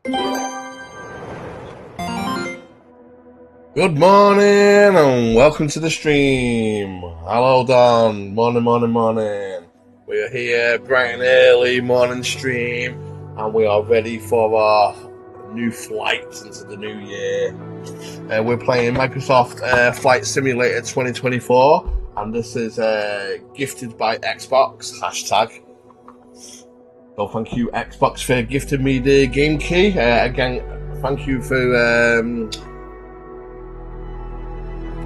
Good morning and welcome to the stream. Hello, Don. Morning, morning, morning. We are here bright and early morning stream, and we are ready for our new flights into the new year. We're playing Microsoft Flight Simulator 2024, and this is gifted by Xbox hashtag. So thank you, Xbox, for gifting me the game key. Again, thank you for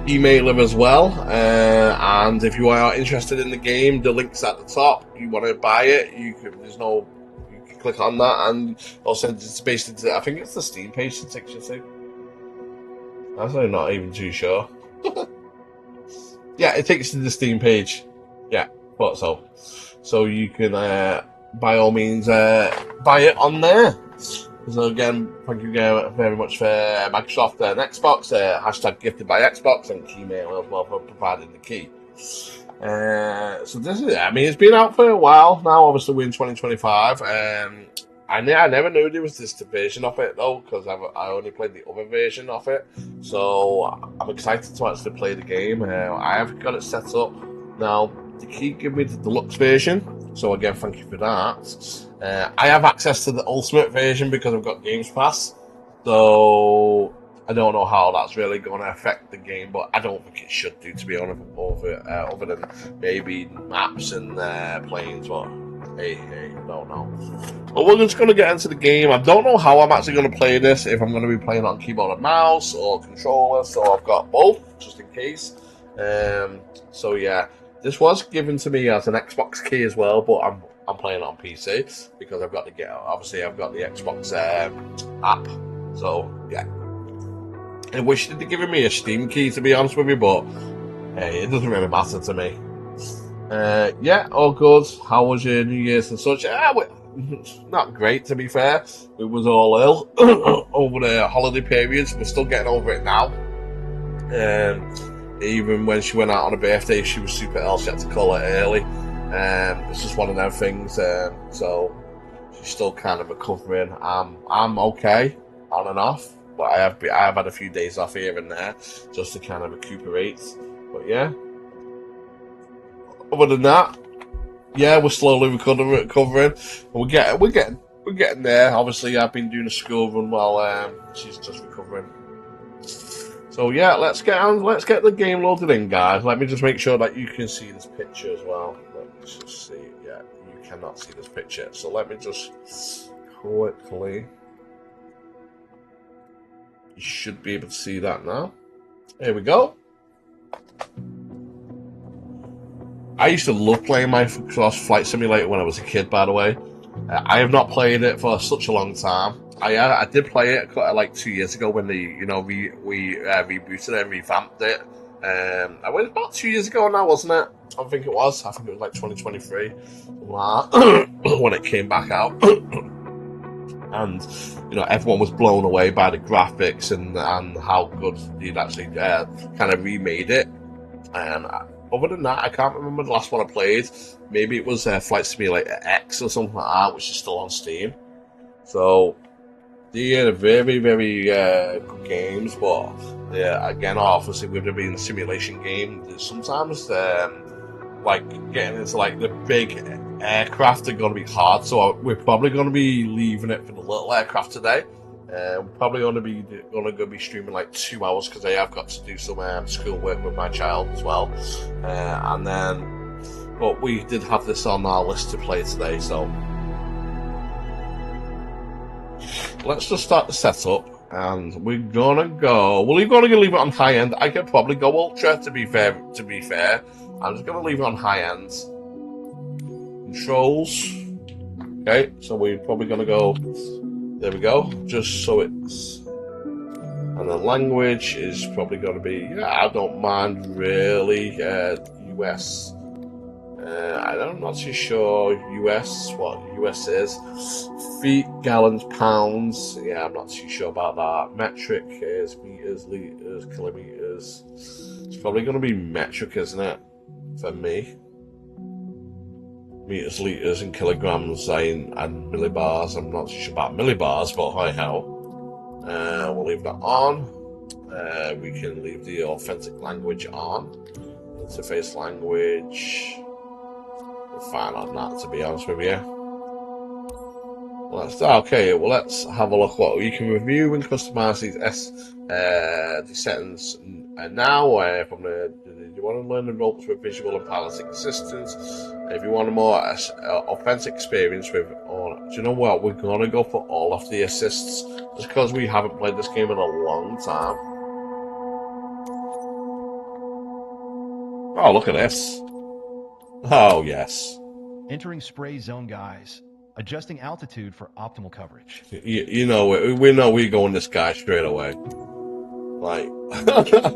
emailer as well, and if you are interested in the game, the link's at the top. You want to buy it, you can click on that, and also it's based into, I think it's the Steam page that takes you to. I'm not even too sure. Yeah, it takes you to the Steam page. Yeah, thought so. So you can by all means buy it on there. So again, thank you very much for Microsoft and Xbox, hashtag gifted by Xbox, and Keymail as well for providing the key. So this is, I mean, it's been out for a while now, obviously we're in 2025. I never knew there was this version of it though, because I only played the other version of it. So I'm excited to actually play the game. I have got it set up. Now, the key gave me the deluxe version, so again, thank you for that. I have access to the ultimate version because I've got Games Pass, so I don't know how that's really going to affect the game, but I don't think it should do, to be honest, other than maybe maps and planes. But hey, I don't know. But we're just going to get into the game. I don't know how I'm actually going to play this, if I'm going to be playing on keyboard and mouse or controller, so I've got both, just in case. So yeah, this was given to me as an Xbox key as well, but I'm playing it on PC because I've got the Xbox app. So yeah, I wish they'd given me a Steam key, to be honest with you, but hey, it doesn't really matter to me. Yeah, all good. How was your New Year's and such? Not great, to be fair. We was all ill over the holiday periods. We're still getting over it now. Even when she went out on her birthday, she was super ill. She had to call it early. It's just one of them things. So she's still kind of recovering. I'm okay, on and off, but I have had a few days off here and there just to kind of recuperate. But yeah, other than that, yeah, we're slowly recovering. We're getting there. Obviously, I've been doing a school run while she's just recovering. So yeah, let's get the game loaded in, guys. Let me just make sure that you can see this picture as well. Let's just see. Yeah, you cannot see this picture. So let me just quickly. You should be able to see that now. Here we go. I used to love playing Microsoft Flight Simulator when I was a kid, by the way. I have not played it for such a long time. I did play it like 2 years ago when we rebooted it and revamped it. It was about 2 years ago now, wasn't it? I think it was. I think it was like 2023 when it came back out. And everyone was blown away by the graphics and how good they'd actually kind of remade it. And other than that, I can't remember the last one I played. Maybe it was Flight Simulator X or something like that, which is still on Steam. So they are very, very good games, but yeah, again, obviously with it being a simulation game, sometimes like getting into like the big aircraft are going to be hard. So we're probably going to be leaving it for the little aircraft today. We're probably going to be streaming like 2 hours because I have got to do some school work with my child as well, and then, but we did have this on our list to play today, so let's just start the setup, and we're gonna go. Well, you're gonna leave it on high end. I could probably go ultra. To be fair, I'm just gonna leave it on high end. Controls. Okay, so we're probably gonna go. There we go. Just so it's, and the language is probably gonna be. Yeah, I don't mind really. US. I'm not too sure US what US is. Feet, gallons, pounds. Yeah, I'm not too sure about that. Metric is meters, liters, kilometers. It's probably going to be metric, isn't it? For me. meters, liters, and kilograms, and millibars. I'm not sure about millibars, but hi ho. We'll leave that on. We can leave the authentic language on. Interface language. We're fine on that, to be honest with you. Let's have a look. What you can review and customize these the settings now. From the you want to learn the ropes with visual and piloting assistance. If you want a more authentic experience with, do you know what? We're gonna go for all of the assists, just because we haven't played this game in a long time. Oh, look at this! Oh yes. Entering spray zone, guys. Adjusting altitude for optimal coverage. You know, we know we go on this guy straight away. Like,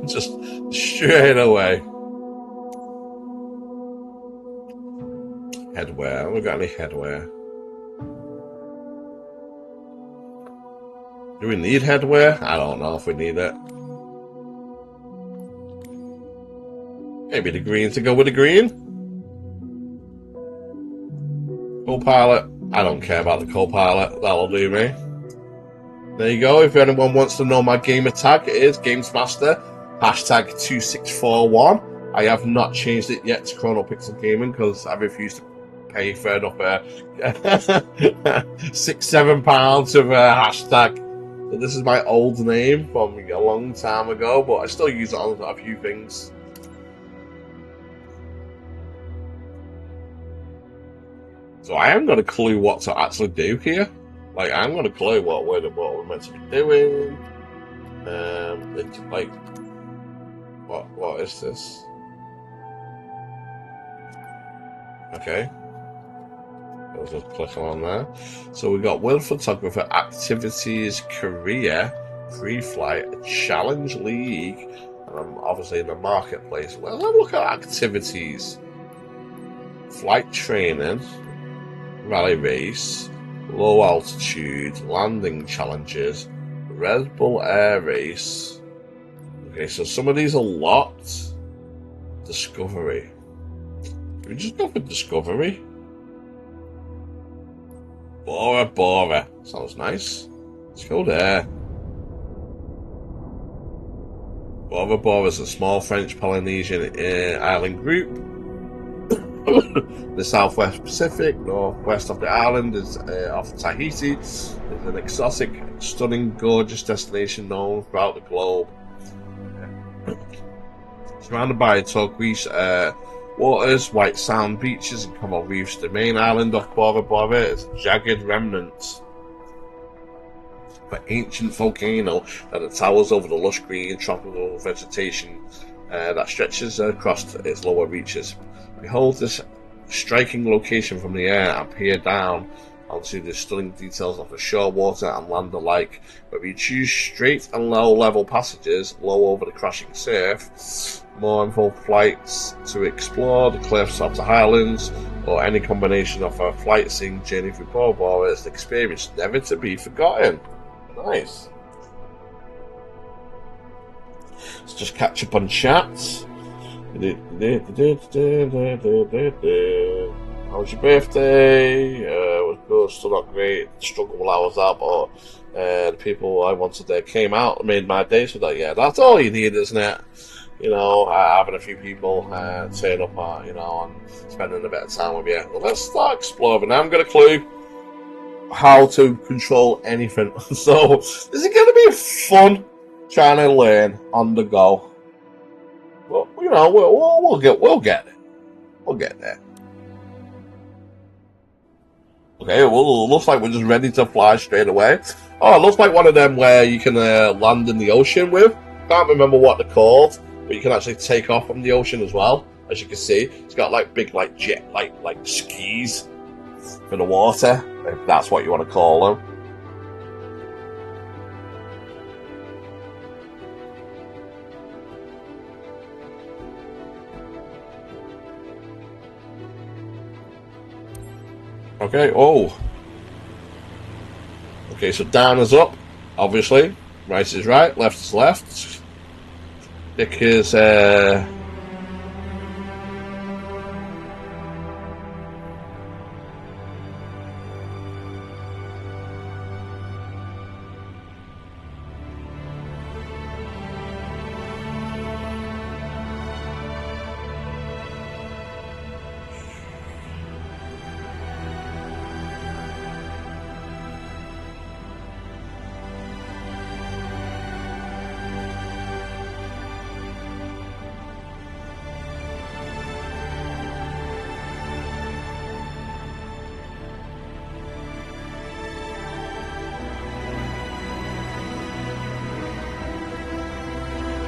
just straight away. Headwear. Have we got any headwear? Do we need headwear? I don't know if we need it. Maybe the green to go with the green. Co-pilot. I don't care about the co-pilot. That'll do me. There you go. If anyone wants to know my gamer tag, it is GamesMaster #2641. I have not changed it yet to Chrono Pixel Gaming because I refuse to pay for another £6-7 of hashtag. So this is my old name from a long time ago, but I still use it on a few things. So I haven't got a clue what to actually do here. Like, I haven't got a clue what we're meant to be doing. It's like, what is this? Okay. I'll just click on there. So we got World Photographer, Activities, Career, Free Flight, Challenge League, and I'm obviously in the marketplace. Well, let's look at activities. Flight training, rally race, low altitude, landing challenges, Red Bull Air Race. Okay, so some of these are locked. Discovery. Can we just go for Discovery? Bora Bora. Sounds nice. Let's go there. Bora Bora is a small French Polynesian island group. The southwest Pacific, northwest of the island is off Tahiti. It's an exotic, stunning, gorgeous destination known throughout the globe. Surrounded by turquoise waters, white sand beaches, and coral reefs, the main island of Bora Bora is jagged remnants of an ancient volcano that towers over the lush green tropical vegetation that stretches across its lower reaches. Behold this striking location from the air and peer down onto the stunning details of the shore, water, and land alike. Whether you choose straight and low-level passages, low over the crashing surf, more involved flights to explore the cliffs of the highlands, or any combination of a flight sim journey through Bora Bora, is an experience never to be forgotten. Nice. Let's just catch up on chat. How was your birthday? It was good, still not great. Struggle while I was out, but the people I wanted there came out and made my day. So that, yeah, that's all you need, isn't it? You know, having a few people turn up, you know, and spending a bit of time with you. Well, let's start exploring. I haven't got a clue how to control anything. So this is going to be fun trying to learn on the go. Well, you know, we'll get it. We'll get there. Okay, well, it looks like we're just ready to fly straight away. Oh, it looks like one of them where you can land in the ocean with. Can't remember what they're called, but you can actually take off from the ocean as well. As you can see, it's got like big, like jet, like skis for the water, if that's what you want to call them. Okay, oh. Okay, so down is up, obviously. Right is right, left is left. Dick is,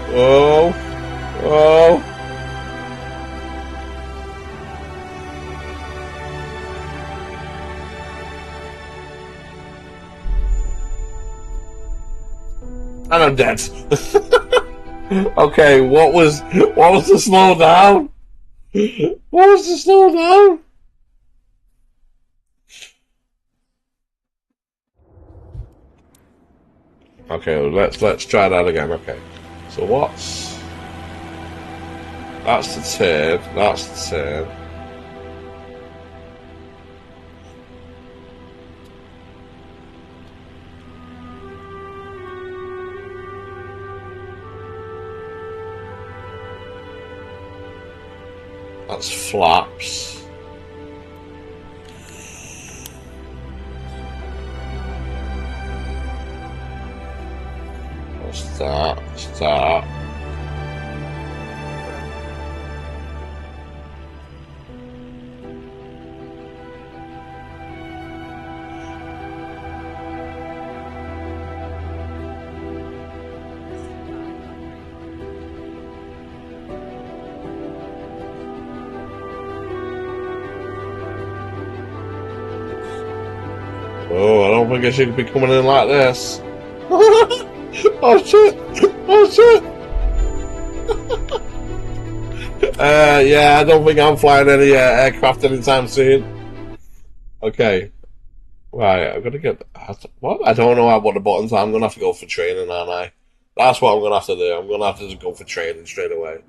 Oh, oh. And I'm dead. Okay, what was the slow down? What was the slow down? Okay, let's try that again. Okay, so that's the turn. That's the turn. That's flaps. What's that? What's that? Oh, I don't think I should be coming in like this. Oh shit! Oh shit! Yeah, I don't think I'm flying any aircraft anytime soon. Okay, right, I'm gonna get. What? I don't know what the buttons are. I'm gonna have to go for training, aren't I? That's what I'm gonna have to do. I'm gonna have to just go for training straight away.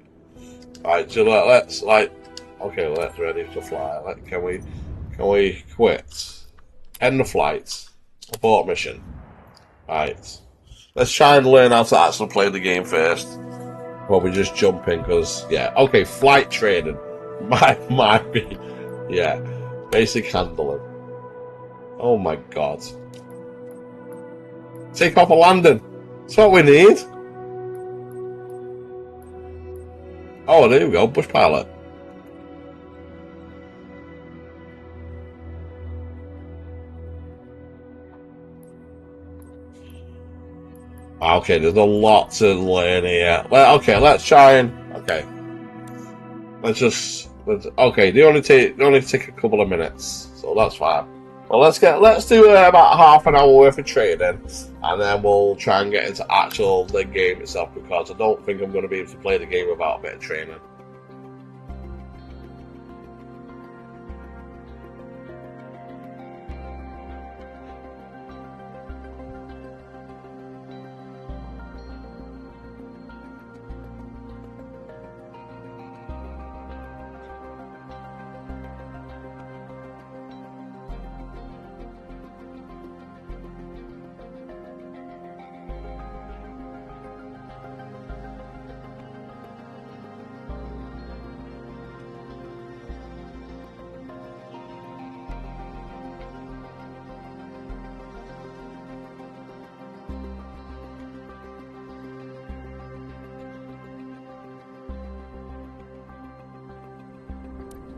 Right, so let's okay, let's ready to fly. Can we quit? End the flight. Abort mission. Right. Let's try and learn how to actually play the game first. Well, we just jump in because yeah. Okay, flight training might be yeah. Basic handling. Oh my god. Take off a landing. That's what we need. Oh, there we go. Bush pilot. Okay, there's a lot to learn here. Okay, let's try and okay. Okay. They only take a couple of minutes, so that's fine. Well, let's do about half an hour worth of training, and then we'll try and get into the game itself because I don't think I'm going to be able to play the game without a bit of training.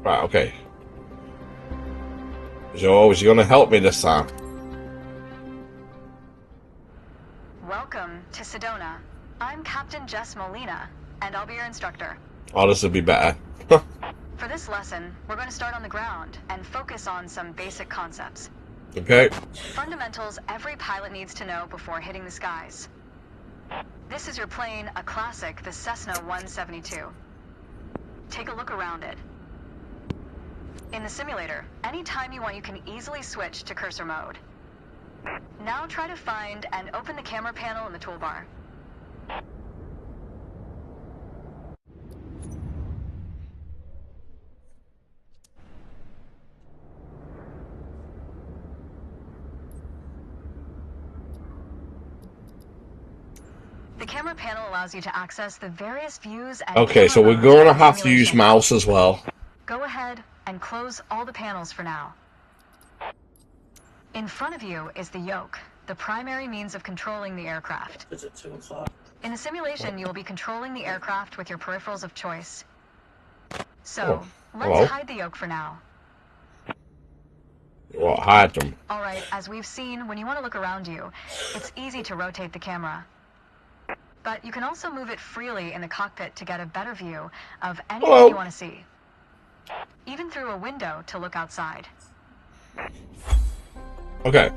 Right, okay. So, is he going to help me this time? Welcome to Sedona. I'm Captain Jess Molina, and I'll be your instructor. Oh, this would be better. For this lesson, we're going to start on the ground and focus on some basic concepts. Okay. Fundamentals every pilot needs to know before hitting the skies. This is your plane, a classic, the Cessna 172. Take a look around it. In the simulator, anytime you want, you can easily switch to cursor mode. Now try to find and open the camera panel in the toolbar. The camera panel allows you to access the various views and Okay, so we're going to have to use mouse as well. Go ahead and close all the panels for now. In front of you is the yoke, the primary means of controlling the aircraft. Is it 2 o'clock? In the simulation, you will be controlling the aircraft with your peripherals of choice. So, let's hide the yoke for now. What, hide them? Alright, as we've seen, when you want to look around you, it's easy to rotate the camera. But you can also move it freely in the cockpit to get a better view of anything Hello. you want to see. Even through a window to look outside. Okay.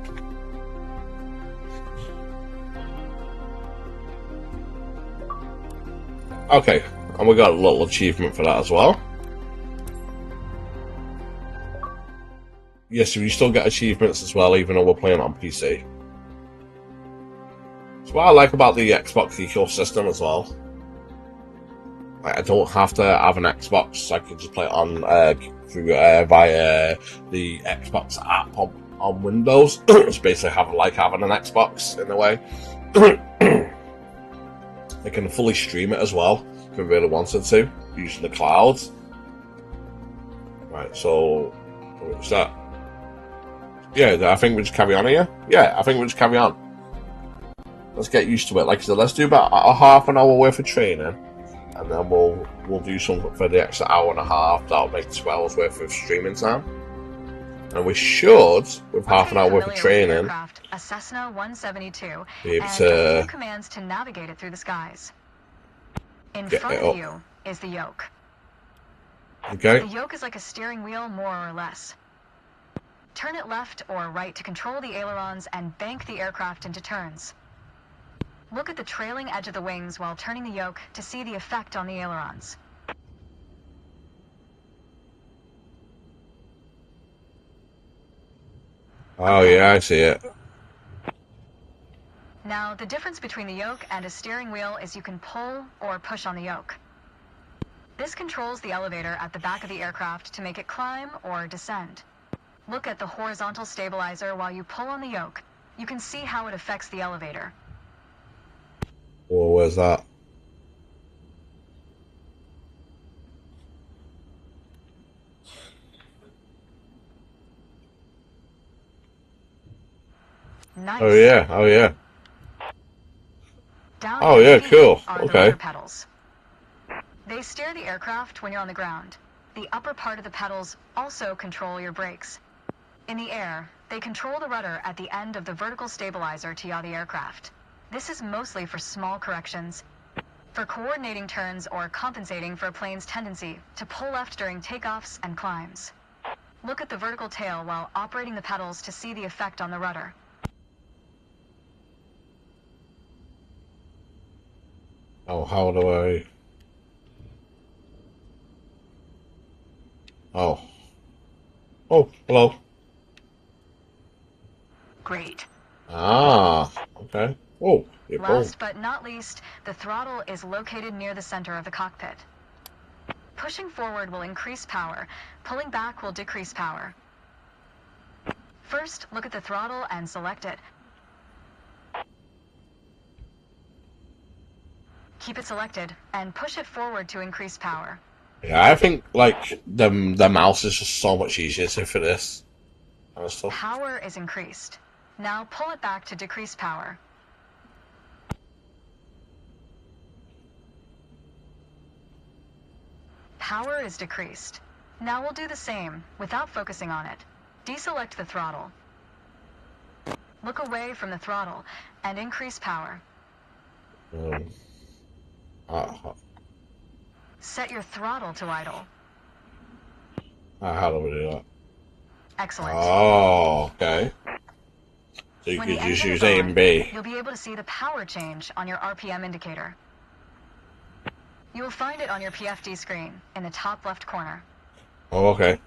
Okay, and we got a little achievement for that as well. Yes, we still get achievements as well, even though we're playing on PC. It's what I like about the Xbox ecosystem as well. Like, I don't have to have an Xbox; I can just play it on via the Xbox app on Windows. It's basically having an Xbox in a way. I can fully stream it as well if I really wanted to, using the cloud. Right, so what's that? Yeah, I think we just carry on here. Yeah, I think we just carry on. Let's get used to it. Like I said, let's do about a half an hour worth of training, and then we'll do something for the extra hour and a half. That'll make 2 hours worth of streaming time. And we should, with half an hour worth of training, a Cessna 172, be able and to a few commands to navigate it through the skies. In front of you is the yoke. Okay. The yoke is like a steering wheel, more or less. Turn it left or right to control the ailerons and bank the aircraft into turns. Look at the trailing edge of the wings while turning the yoke to see the effect on the ailerons. Oh, yeah, I see it. Now, the difference between the yoke and a steering wheel is you can pull or push on the yoke. This controls the elevator at the back of the aircraft to make it climb or descend. Look at the horizontal stabilizer while you pull on the yoke. You can see how it affects the elevator. Well, where's that? Nice. Oh, yeah, oh, yeah. Down Oh, yeah, cool. are Okay. the rudder pedals. They steer the aircraft when you're on the ground. The upper part of the pedals also control your brakes. In the air, they control the rudder at the end of the vertical stabilizer to yaw the aircraft. This is mostly for small corrections, for coordinating turns or compensating for a plane's tendency to pull left during takeoffs and climbs. Look at the vertical tail while operating the pedals to see the effect on the rudder. Oh, how do I... Oh. Oh, hello. Great. Ah, okay. Oh, you're Last but not least, the throttle is located near the center of the cockpit. Pushing forward will increase power. Pulling back will decrease power. First, look at the throttle and select it. Keep it selected and push it forward to increase power. Yeah, I think like the mouse is just so much easier for this kind of stuff. Power is increased. Now pull it back to decrease power. Power is decreased. Now we'll do the same without focusing on it. Deselect the throttle. Look away from the throttle and increase power. Set your throttle to idle. How do we do that? Excellent. Oh, okay. So you When could the just engine use is A on, and B. you'll be able to see the power change on your RPM indicator. You will find it on your PFD screen in the top left corner. Oh, okay.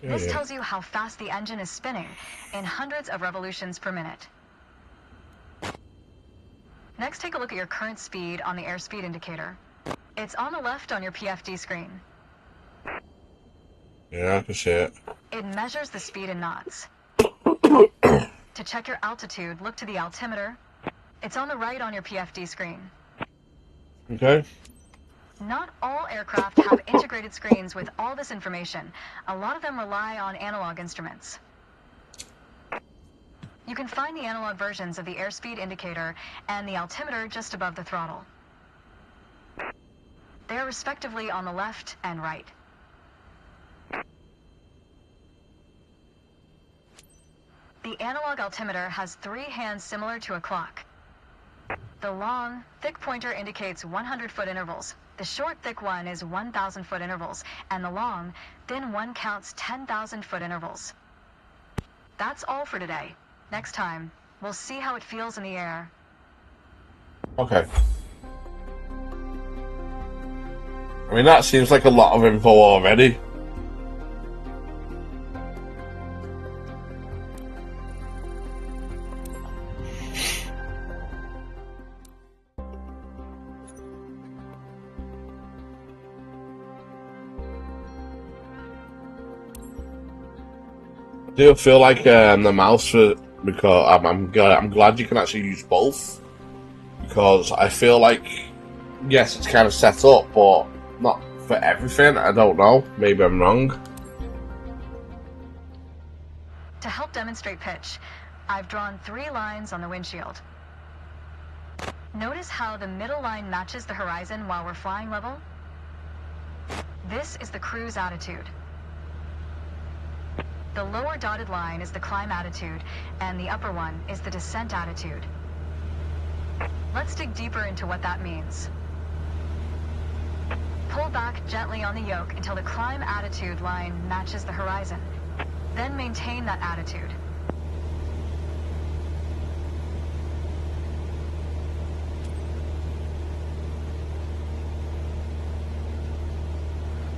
This tells you how fast the engine is spinning in hundreds of revolutions per minute. Next, take a look at your current speed on the airspeed indicator. It's on the left on your PFD screen. Yeah, I can see it. It measures the speed in knots. To check your altitude, look to the altimeter. It's on the right on your PFD screen. Okay. Not all aircraft have integrated screens with all this information. A lot of them rely on analog instruments. You can find the analog versions of the airspeed indicator and the altimeter just above the throttle. They are respectively on the left and right. The analog altimeter has 3 hands similar to a clock. The long, thick pointer indicates 100-foot intervals. The short, thick one is 1,000-foot intervals, and the long, thin one counts 10,000-foot intervals. That's all for today. Next time, we'll see how it feels in the air. Okay. I mean, that seems like a lot of info already. I do feel like the mouse, because I'm glad you can actually use both, because I feel like, yes, it's kind of set up, but not for everything. I don't know. Maybe I'm wrong. To help demonstrate pitch, I've drawn 3 lines on the windshield. Notice how the middle line matches the horizon while we're flying level? This is the cruise attitude. The lower dotted line is the climb attitude, and the upper one is the descent attitude. Let's dig deeper into what that means. Pull back gently on the yoke until the climb attitude line matches the horizon. Then maintain that attitude.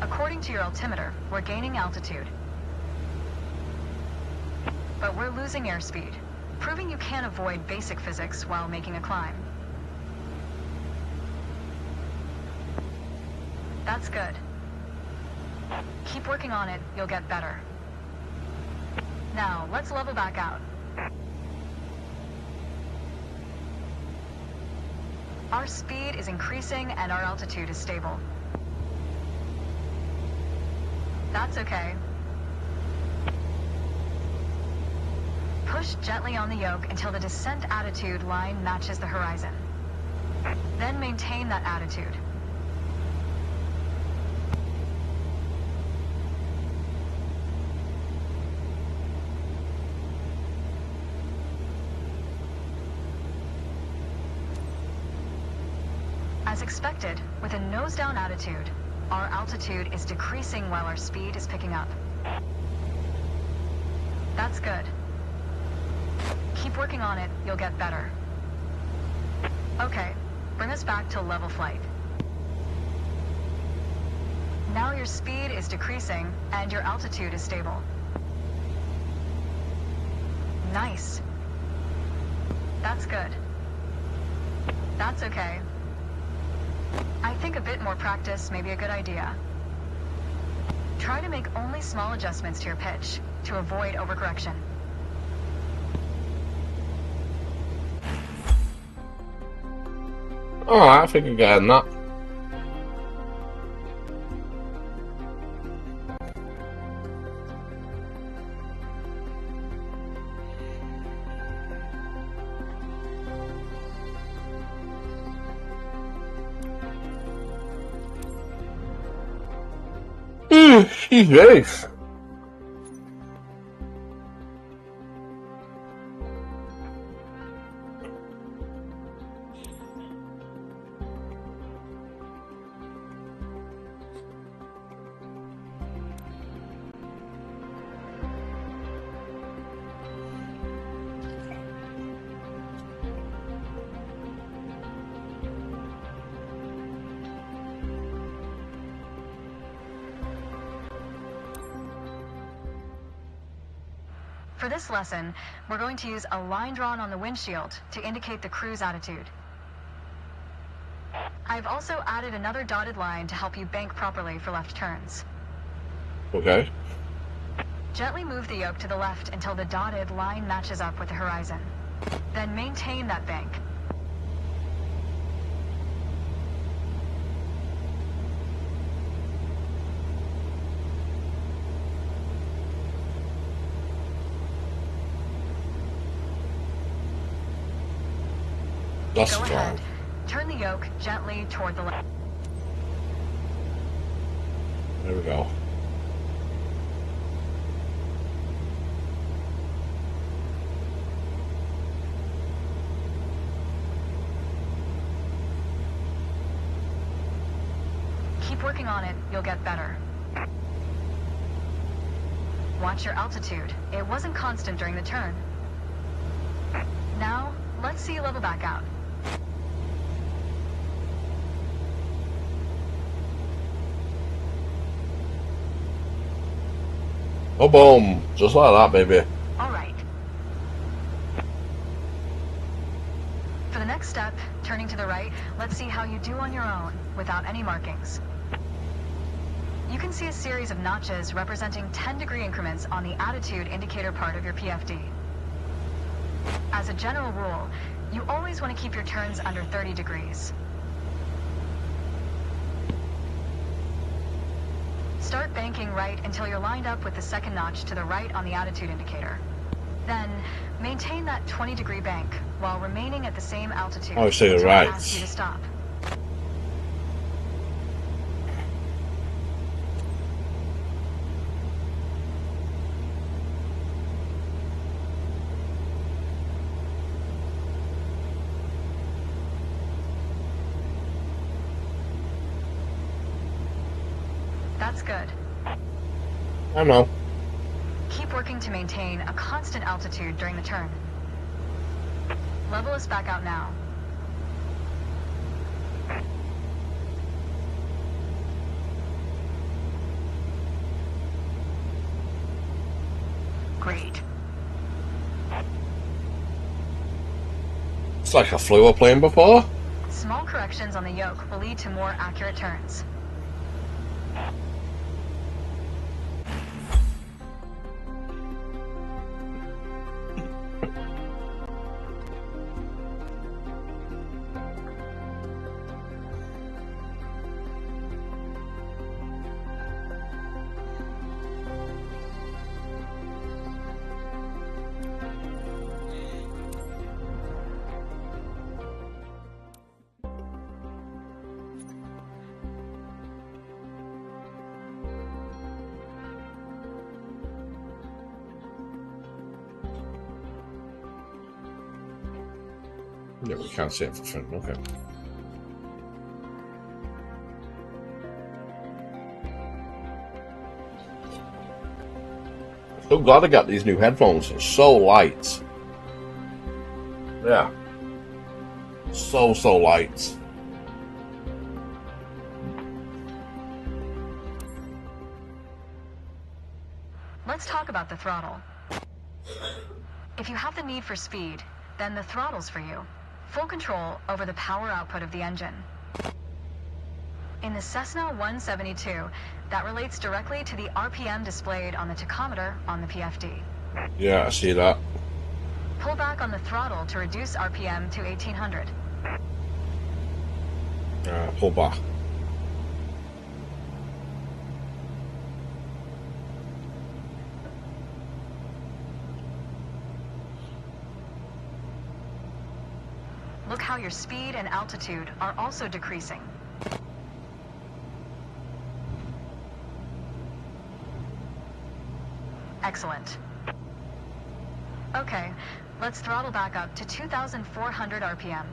According to your altimeter, we're gaining altitude. But we're losing airspeed, proving you can avoid basic physics while making a climb. That's good. Keep working on it, you'll get better. Now, let's level back out. Our speed is increasing and our altitude is stable. That's okay. Push gently on the yoke until the descent attitude line matches the horizon. Then maintain that attitude. As expected, with a nose-down attitude, our altitude is decreasing while our speed is picking up. That's good. Keep working on it, you'll get better. Okay, bring us back to level flight. Now your speed is decreasing and your altitude is stable. Nice. That's good. That's okay. I think a bit more practice may be a good idea. Try to make only small adjustments to your pitch to avoid overcorrection. Alright, I think I'm getting that. Excuse me. For this lesson, we're going to use a line drawn on the windshield to indicate the cruise attitude. I've also added another dotted line to help you bank properly for left turns. Okay. Gently move the yoke to the left until the dotted line matches up with the horizon. Then maintain that bank. That's Go fine. ahead. Turn the yoke gently toward the left. There we go. Keep working on it, you'll get better. Watch your altitude. It wasn't constant during the turn. Now, let's see you level back out. Oh, boom. Just like that, baby. All right. For the next step, turning to the right, let's see how you do on your own, without any markings. You can see a series of notches representing 10-degree increments on the attitude indicator part of your PFD. As a general rule, you always want to keep your turns under 30 degrees. Start banking right until you're lined up with the second notch to the right on the attitude indicator. Then, maintain that 20-degree bank while remaining at the same altitude Oh, so you're until right. I ask you to stop. That's good. I know. Keep working to maintain a constant altitude during the turn. Level us back out now. Great. It's like I flew a plane before. Small corrections on the yoke will lead to more accurate turns. Yeah, we can't see it for fun. Okay. So glad I got these new headphones. They're so light. Yeah. So light. Let's talk about the throttle. If you have the need for speed, then the throttle's for you. Full control over the power output of the engine. In the Cessna 172, that relates directly to the RPM displayed on the tachometer on the PFD. Yeah, I see that. Pull back on the throttle to reduce RPM to 1800. Pull back. Look how your speed and altitude are also decreasing. Excellent. Okay, let's throttle back up to 2,400 RPM.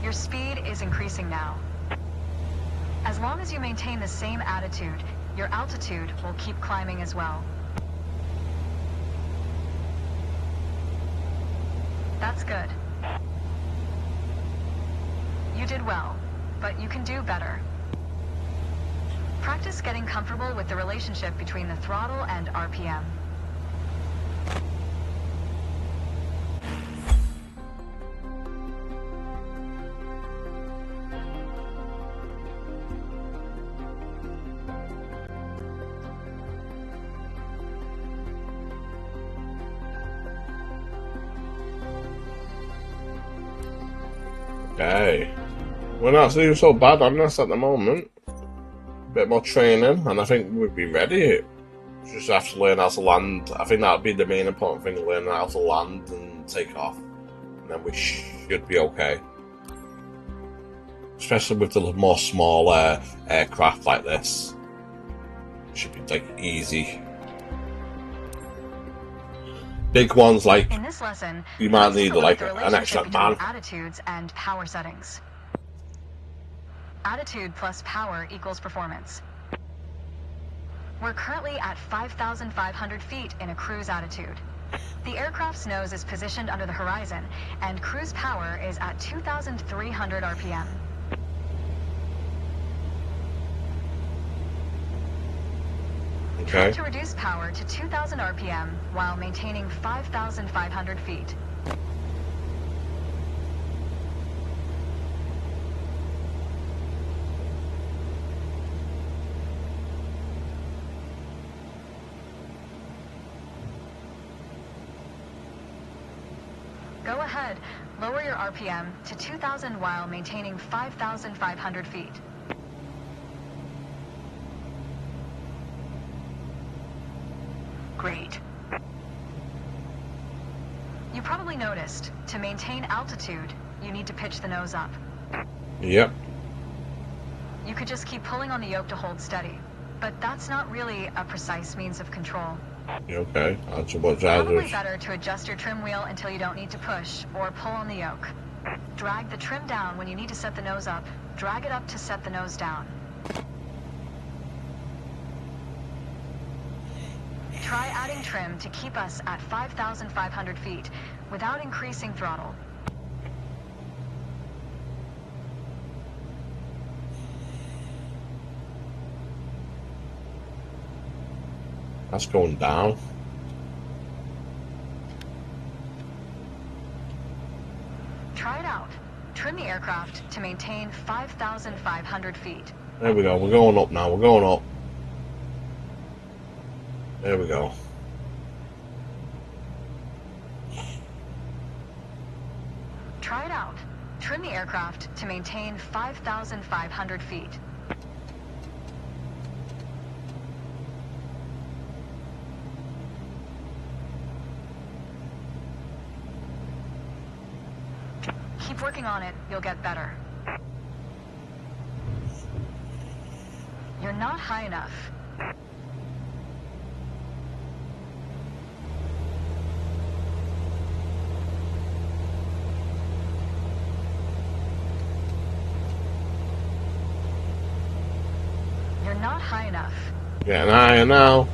Your speed is increasing now. As long as you maintain the same attitude, your altitude will keep climbing as well. That's good. You did well, but you can do better. Practice getting comfortable with the relationship between the throttle and RPM. Okay. We're not doing so bad on this at the moment. A bit more training, and I think we'd be ready. Just have to learn how to land. I think that'd be the main important thing, learning how to land and take off. And then we should be okay. especially with the more smaller aircraft like this. Should be like easy. Big ones like in this lesson, you might need like the an extra man. Attitudes and power settings. Attitude plus power equals performance. We're currently at 5,500 feet in a cruise attitude. The aircraft's nose is positioned under the horizon, and cruise power is at 2,300 RPM. Try Okay. to reduce power to 2,000 RPM while maintaining 5,500 feet. Go ahead, lower your RPM to 2,000 while maintaining 5,500 feet. Great. You probably noticed, to maintain altitude, you need to pitch the nose up. Yep. You could just keep pulling on the yoke to hold steady, but that's not really a precise means of control. Okay. That's what Probably better to adjust your trim wheel until you don't need to push, or pull on the yoke. Drag the trim down when you need to set the nose up. Drag it up to set the nose down. Try adding trim to keep us at 5,500 feet without increasing throttle. That's going down. Try it out. Trim the aircraft to maintain 5,500 feet. There we go. We're going up now. We're going up. There we go. Try it out. Trim the aircraft to maintain 5,500 feet. Keep working on it, you'll get better. You're not high enough. You're not high enough. Getting higher now.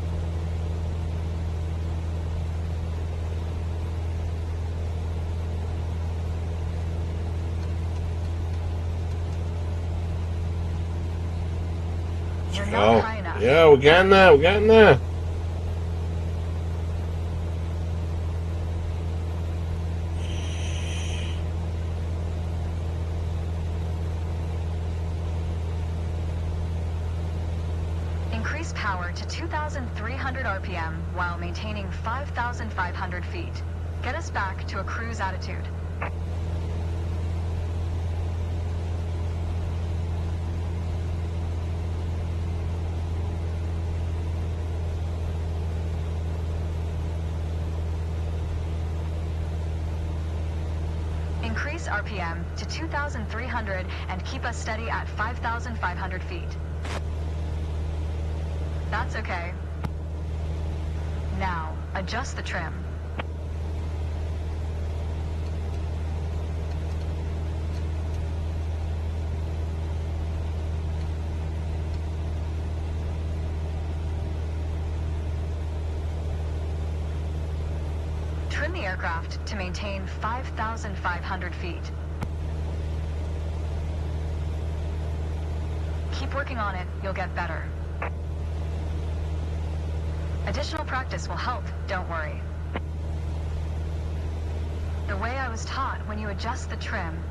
You're Oh, not high enough. yeah, we're getting there. We're getting there. Increase power to 2,300 RPM while maintaining 5,500 feet. Get us back to a cruise attitude. Increase RPM to 2,300 and keep us steady at 5,500 feet. That's okay. Now, adjust the trim. Trim the aircraft to maintain 5,500 feet. Keep working on it, you'll get better. Additional practice will help, don't worry. The way I was taught, when you adjust the trim,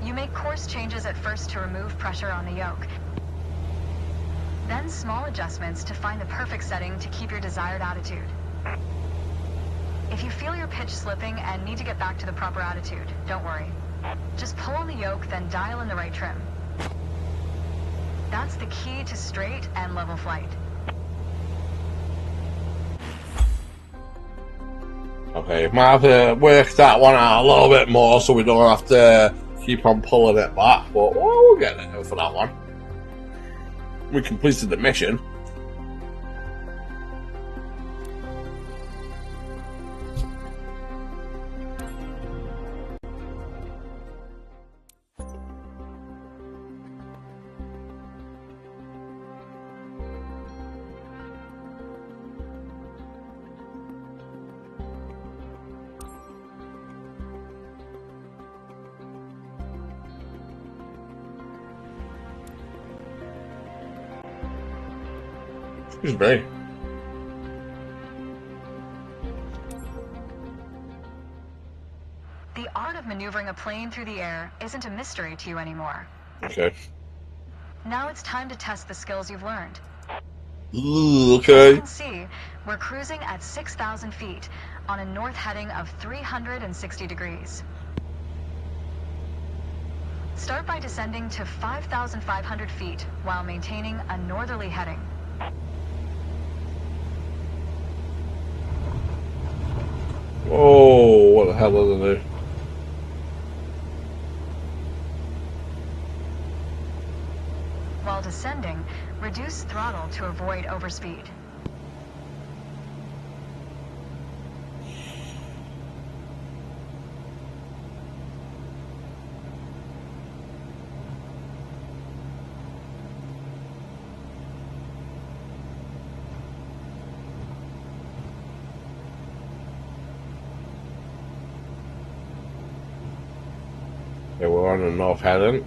you make course changes at first to remove pressure on the yoke. Then small adjustments to find the perfect setting to keep your desired attitude. If you feel your pitch slipping and need to get back to the proper attitude, don't worry. Just pull on the yoke, then dial in the right trim. That's the key to straight and level flight. Okay, might have to work that one out a little bit more so we don't have to keep on pulling it back. But, oh, we'll get there for that one. We completed the mission. Excuse me. The art of maneuvering a plane through the air isn't a mystery to you anymore. Okay. Now it's time to test the skills you've learned. Ooh, As you okay. can see, we're cruising at 6,000 feet on a north heading of 360 degrees. Start by descending to 5,500 feet while maintaining a northerly heading. Oh, what the hell did I do? While descending, reduce throttle to avoid overspeed. Okay, we're on the north heading.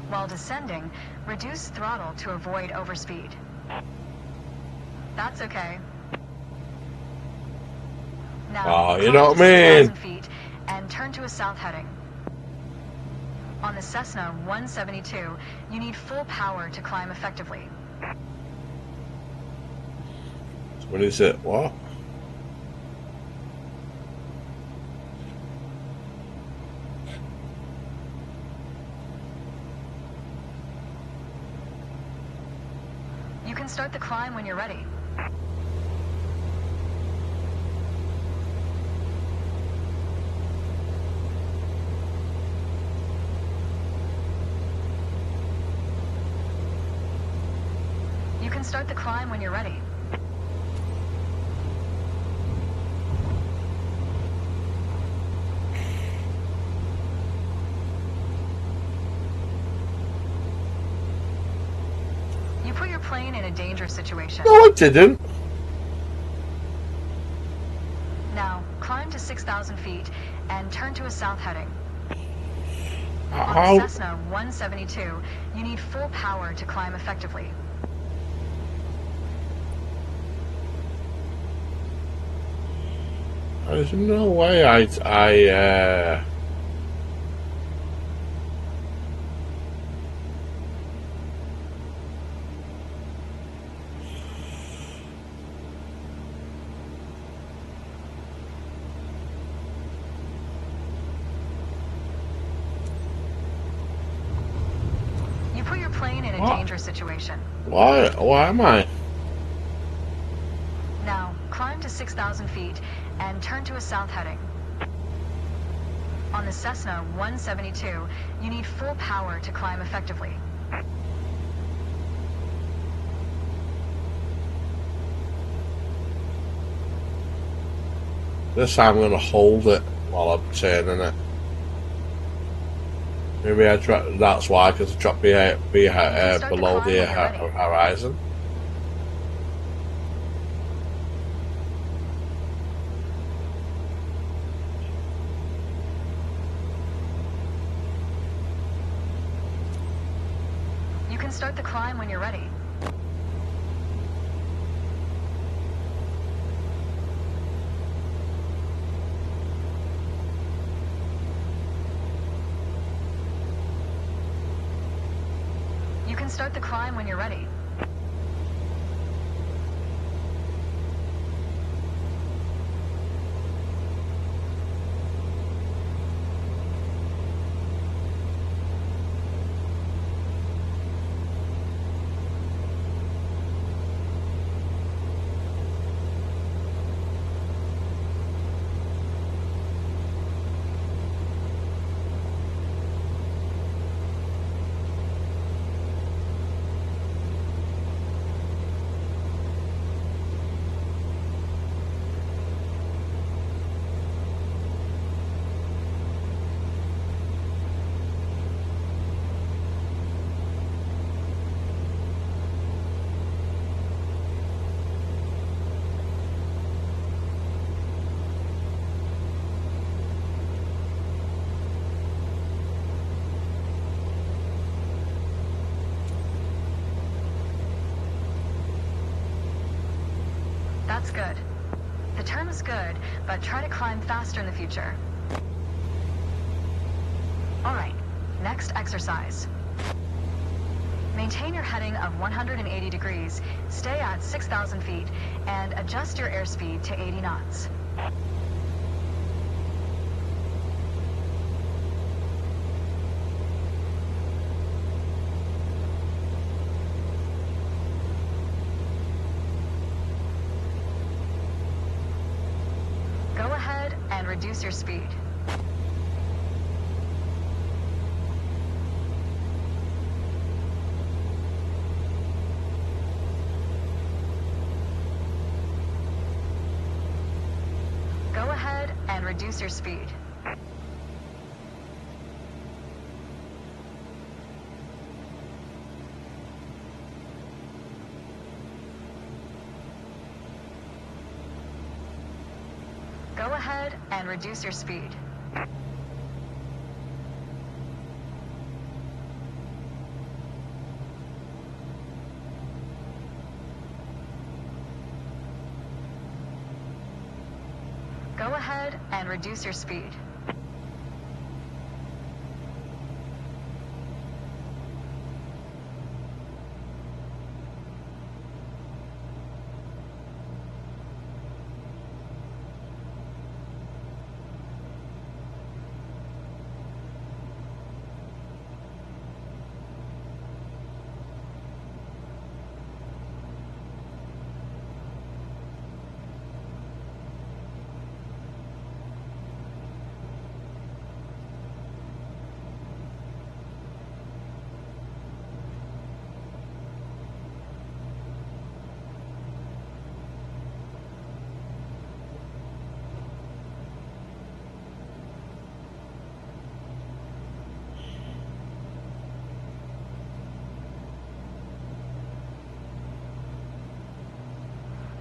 While descending, reduce throttle to avoid overspeed. That's okay. Now, Oh, you know climb what I to mean? 6,000 feet and turn to a south heading. On the Cessna 172, you need full power to climb effectively. What is it? What? You can start the climb when you're ready. You can start the climb when you're ready. You put your plane in a dangerous situation. No, I didn't. Now, climb to 6,000 feet and turn to a south heading. On the How? Cessna 172, you need full power to climb effectively. There's no way I You put your plane in a What? dangerous situation. Why am I? Now, climb to 6,000 feet and turn to a south heading. On the Cessna 172, you need full power to climb effectively. This time I'm gonna hold it while I'm turning it. Maybe I drop. That's why, because I dropped below the horizon. You can start the climb when you're ready. You can start the climb when you're ready. That's good. The turn was good, but try to climb faster in the future. Alright, next exercise. Maintain your heading of 180 degrees, stay at 6,000 feet, and adjust your airspeed to 80 knots. Go ahead and reduce your speed. Go ahead and reduce your speed. Go ahead and reduce your speed. Go ahead and reduce your speed.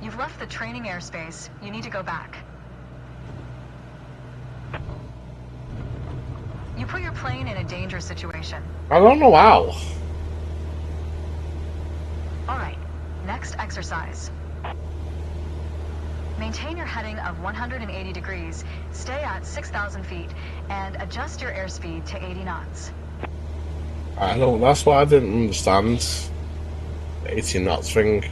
You've left the training airspace. You need to go back. You put your plane in a dangerous situation. I don't know how. Alright, next exercise. Maintain your heading of 180 degrees, stay at 6,000 feet, and adjust your airspeed to 80 knots. I don't. That's what I didn't understand. The 80 knots thing.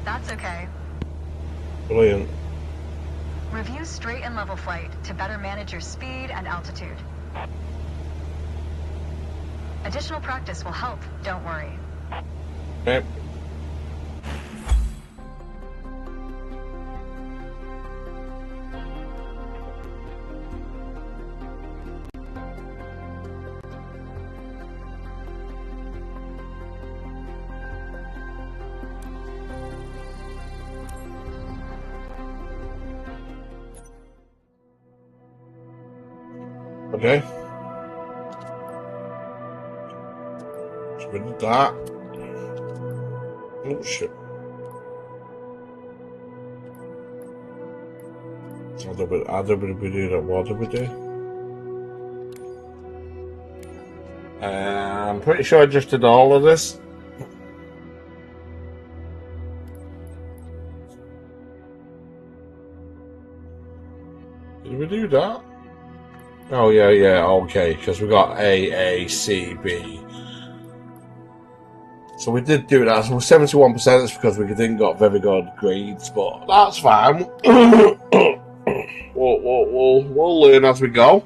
That's okay. Brilliant. Review straight and level flight to better manage your speed and altitude. Additional practice will help, don't worry. Okay. Okay. So we did that. Oh shit. So how did we do that? What did we do? I'm pretty sure I just did all of this. Did we do that? Oh yeah, okay, because we got A, C, B. So we did do that. So 71% is because we didn't got very good grades, but that's fine. we'll learn as we go.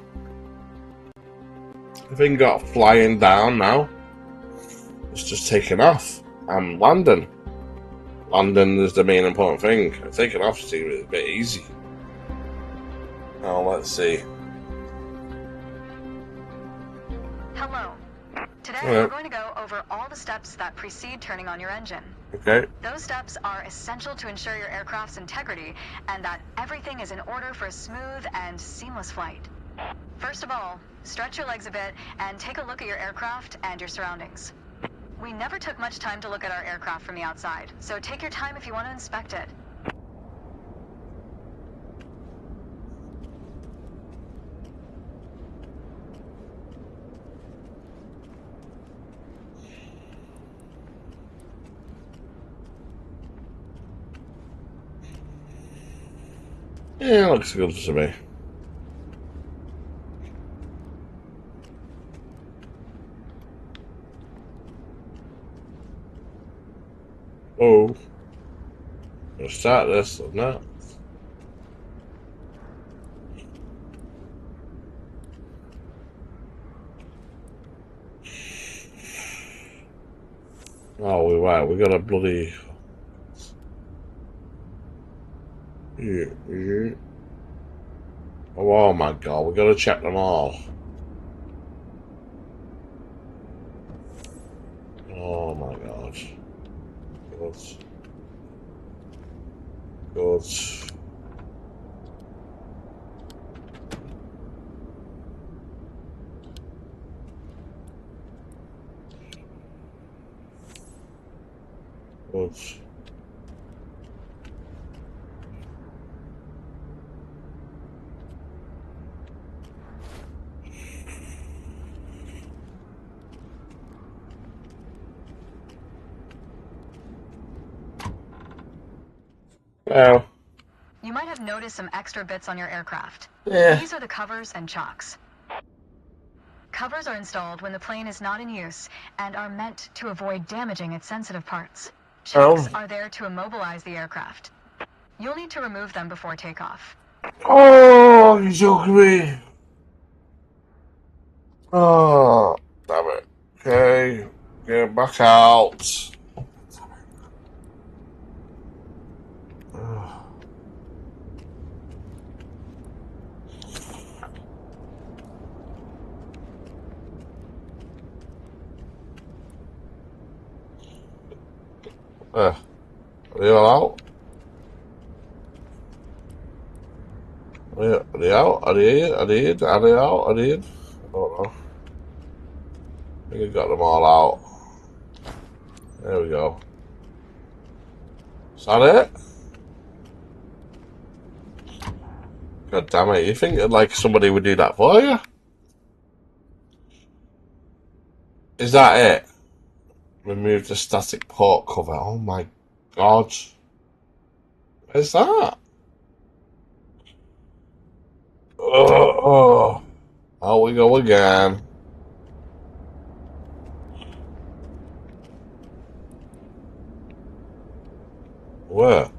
I think got flying down now. It's just taking off. I'm landing. Landing is the main important thing. Taking off seems a bit easy. Now let's see. Hello. Today Hello. we're going to go over all the steps that precede turning on your engine. Okay. Those steps are essential to ensure your aircraft's integrity and that everything is in order for a smooth and seamless flight. First of all, stretch your legs a bit and take a look at your aircraft and your surroundings. We never took much time to look at our aircraft from the outside, so take your time if you want to inspect it. Yeah, looks good to me. Oh. Let's start this or not. Oh, we're right. We got a bloody. Yeah. Oh my god, we gotta check them all. Oh my god. Good. Good. Good. Well. You might have noticed some extra bits on your aircraft. Yeah. These are the covers and chocks. Covers are installed when the plane is not in use and are meant to avoid damaging its sensitive parts. Chocks are there to immobilize the aircraft. You'll need to remove them before takeoff. Oh, you joking me. Oh, damn it. Okay, get back out. Are they all out? Are they out? Are they in? Are they in? Are they out? Are they in? I don't know. I think I got them all out. There we go. Is that it? God damn it, you think like somebody would do that for you? Is that it? Remove the static port cover. Oh my god. Where's that? Oh, out we go again. Where?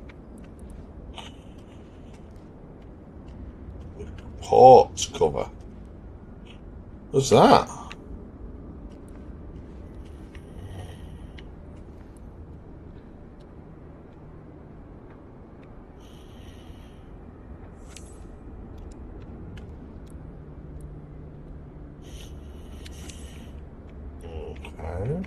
Ports cover. What's that? Okay.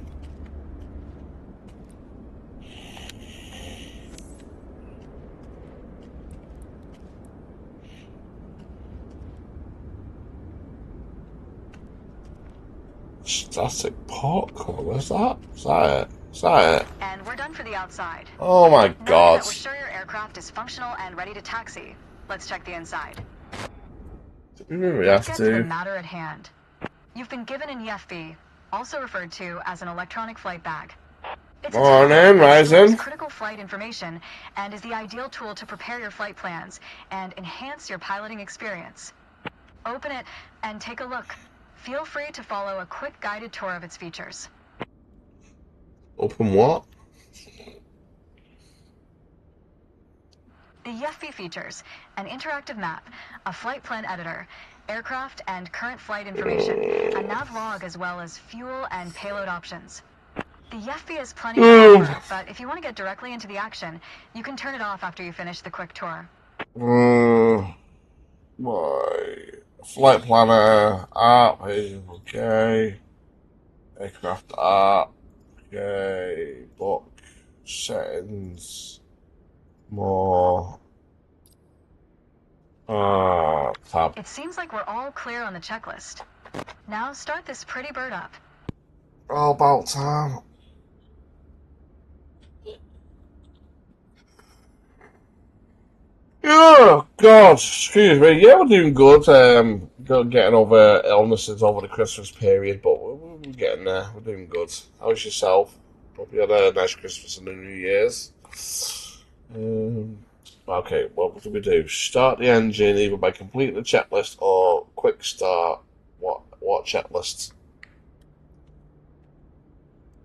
Static port cover. Where's that? Is that it? Is that it? And we're done for the outside. Oh my Now god. that we're sure your aircraft is functional and ready to taxi, let's check the inside. We Let's have get to the to. matter at hand. You've been given an EFB, also referred to as an electronic flight bag. It's a Morning, tablet that stores Ryzen. critical flight information and is the ideal tool to prepare your flight plans and enhance your piloting experience. Open it and take a look. Feel free to follow a quick guided tour of its features. Open what? The EFB features an interactive map, a flight plan editor, aircraft and current flight information, a nav log, as well as fuel and payload options. The EFB has plenty to offer, but if you want to get directly into the action, you can turn it off after you finish the quick tour. My flight planner app is okay. Aircraft app, okay. Book settings. More. Tab. It seems like we're all clear on the checklist. Now start this pretty bird up. All about time. Oh God, excuse me. Yeah, we're doing good. Getting over illnesses over the Christmas period, but we're getting there. We're doing good. How's yourself? Hope you had a nice Christmas and a New Year's. Okay, what do we do? Start the engine either by completing the checklist or quick start. What checklist?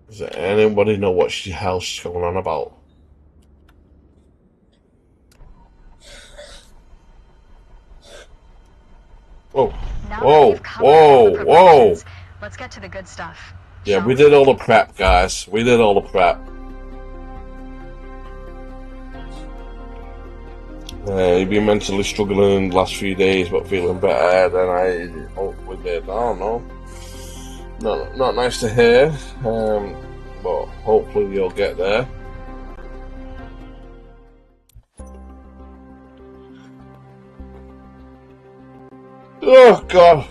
Does anybody know what the hell she's going on about? Whoa, Now whoa, that you've covered all the whoa, whoa! preparations, let's get to the good stuff. Yeah, Shall we did all the prep, guys. We did all the prep. You've been mentally struggling the last few days, but feeling better than I hopefully did. I don't know. Not nice to hear, but hopefully you'll get there. Oh God!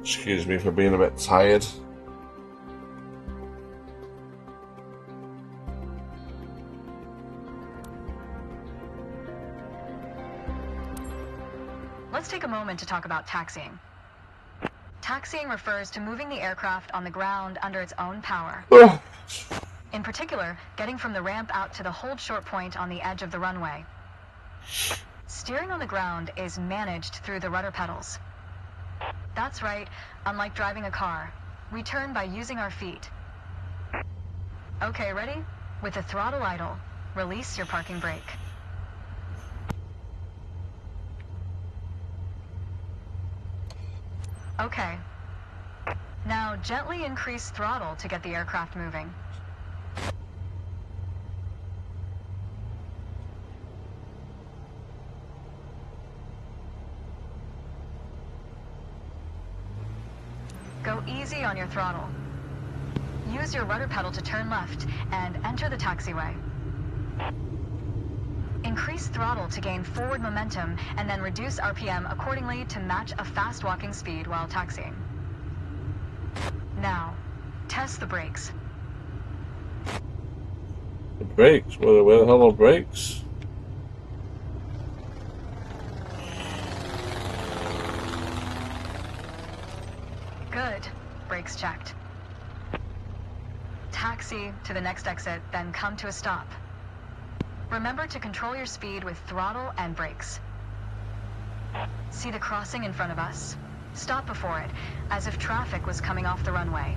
Excuse me for being a bit tired. Let's take a moment to talk about taxiing. Taxiing refers to moving the aircraft on the ground under its own power. In particular, getting from the ramp out to the hold short point on the edge of the runway. Steering on the ground is managed through the rudder pedals. That's right, unlike driving a car, we turn by using our feet. Okay, ready? With the throttle idle, release your parking brake. Okay. Now gently increase throttle to get the aircraft moving. Go easy on your throttle. Use your rudder pedal to turn left and enter the taxiway. Increase throttle to gain forward momentum and then reduce RPM accordingly to match a fast walking speed while taxiing. Now, test the brakes. The brakes? Where the hell are brakes? Good. Brakes checked. Taxi to the next exit, then come to a stop. Remember to control your speed with throttle and brakes. See the crossing in front of us? Stop before it, as if traffic was coming off the runway.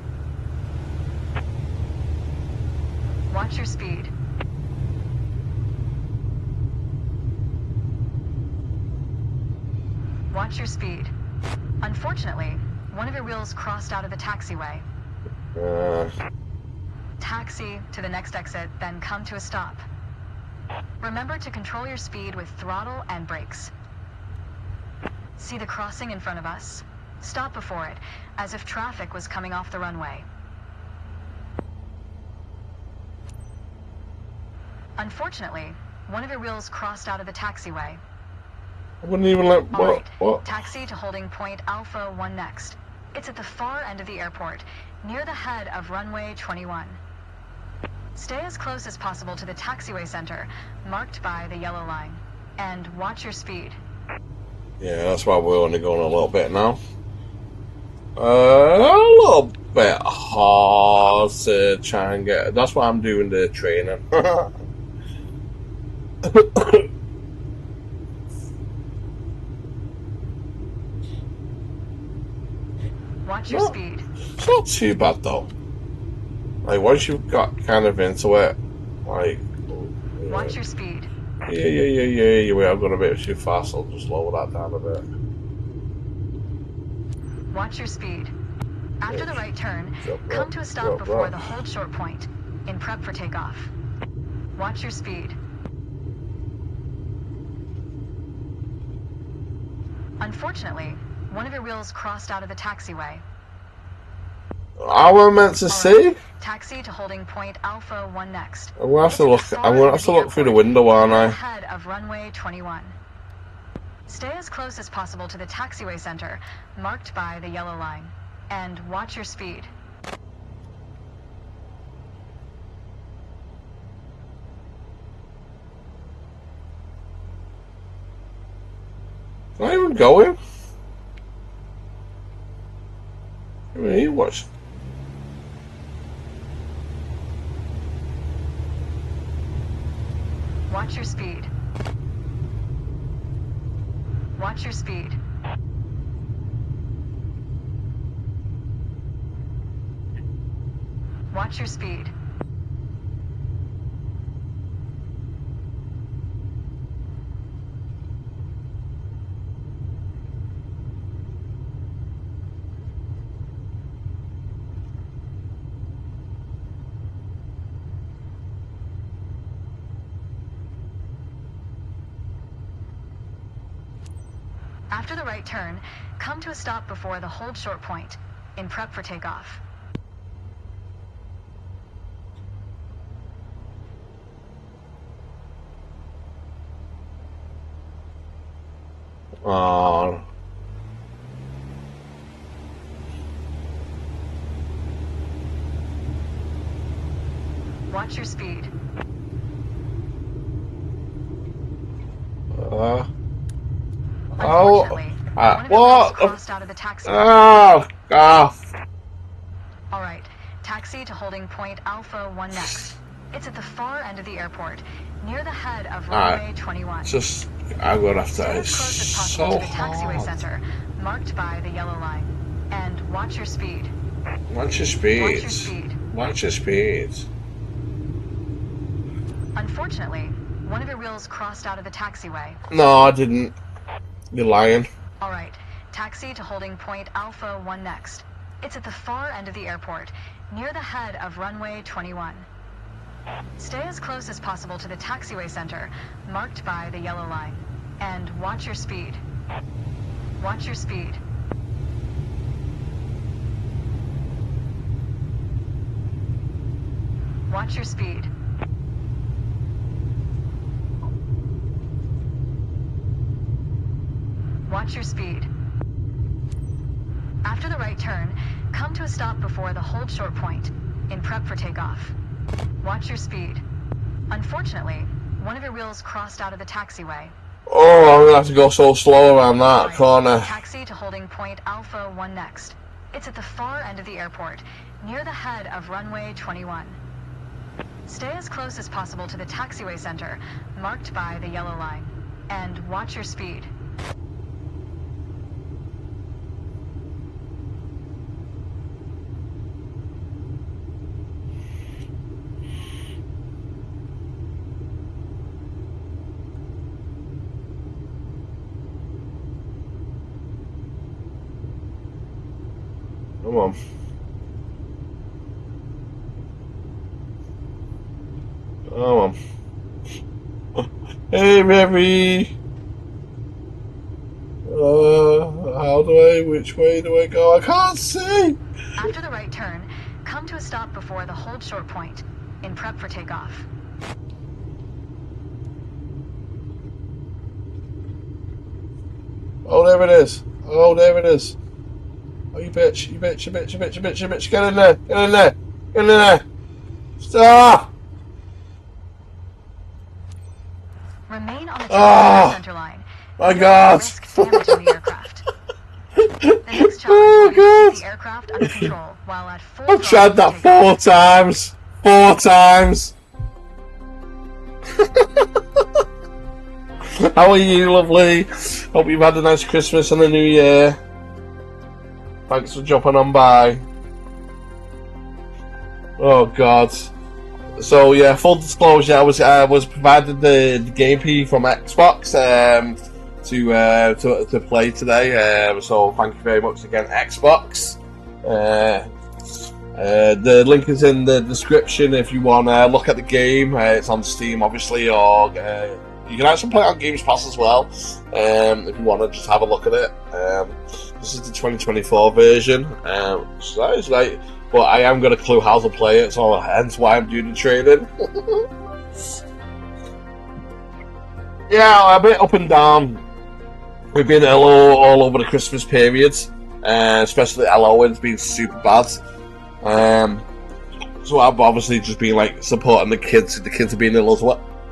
Watch your speed. Watch your speed. Unfortunately, one of your wheels crossed out of the taxiway. Taxi to the next exit, then come to a stop. Remember to control your speed with throttle and brakes. See the crossing in front of us? Stop before it, as if traffic was coming off the runway. Unfortunately, one of your wheels crossed out of the taxiway. I wouldn't even let. All right. What? Taxi to holding point Alpha 1 next. It's at the far end of the airport, near the head of runway 21. Stay as close as possible to the taxiway center, marked by the yellow line. And watch your speed. Yeah, that's why we're only going a little bit now. A little bit hard to try and get. That's why I'm doing the training. Watch your speed. It's not too bad though. Like once you've got kind of into it, like. Watch your speed. Yeah. Wait, I've got a bit too fast. I'll just lower that down a bit. Watch your speed. After the right turn, come to a stop before the hold short point, in prep for takeoff. Watch your speed. Unfortunately, one of your wheels crossed out of the taxiway. How am I meant to see? Taxi to holding point Alpha 1 next. I'm gonna have to look. I'm gonna have to look through the window, aren't I? Ahead of runway 21. Stay as close as possible to the taxiway center, marked by the yellow line, and watch your speed. Not even going. I mean, what? Watch your speed. Watch your speed. Watch your speed. After the right turn, come to a stop before the hold short point, in prep for takeoff. Oh. Watch your speed. Unfortunately, one of the wheels crossed out of the taxi. Oh, All right, taxi to holding point Alpha 1 next. It's at the far end of the airport, near the head of runway 21. Just, I'm gonna have to. Stay It's as close as possible so to the taxiway hard. center, marked by the yellow line, and watch your speed. Watch your speed. Watch your speed. Watch your speed. Unfortunately, one of your wheels crossed out of the taxiway. No, I didn't. You're lying. All right, taxi to holding point Alpha 1 next. It's at the far end of the airport, near the head of runway 21. Stay as close as possible to the taxiway center, marked by the yellow line, and watch your speed. Watch your speed. Watch your speed. Watch your speed. After the right turn, come to a stop before the hold short point, in prep for takeoff. Watch your speed. Unfortunately, one of your wheels crossed out of the taxiway. Oh, I'm gonna have to go so slow around that corner. Taxi to holding point Alpha 1 next. It's at the far end of the airport, near the head of runway 21. Stay as close as possible to the taxiway center, marked by the yellow line, and watch your speed. Come on. Come on. Hey, baby. Which way do I go? I can't see. After the right turn, come to a stop before the hold short point, in prep for takeoff. Oh, there it is. Oh, there it is. Oh, you bitch. You bitch. You bitch. You bitch. You bitch. You bitch. Get in there. Get in there. Get in there. Stop. Remain on the Oh, center line. my You don't God. risk damaging the aircraft. The next challenge Oh, will be to keep God. the aircraft under control while at full I've throttle tried that to take 4 off. times. 4 times. How are you, lovely? Hope you've had a nice Christmas and a New Year. Thanks for jumping on by. Oh God. So yeah, full disclosure, I was provided the game key from Xbox to play today. So thank you very much again, Xbox. The link is in the description if you want to look at the game. It's on Steam, obviously, or you can actually play it on Games Pass as well. If you want to just have a look at it. This is the 2024 version. So that is right. But I am going to clue how to play it, so hence why I'm doing the training. Yeah, a bit up and down. We've been all over the Christmas period, especially Halloween's been super bad. So I've obviously just been like supporting the kids. The kids have been ill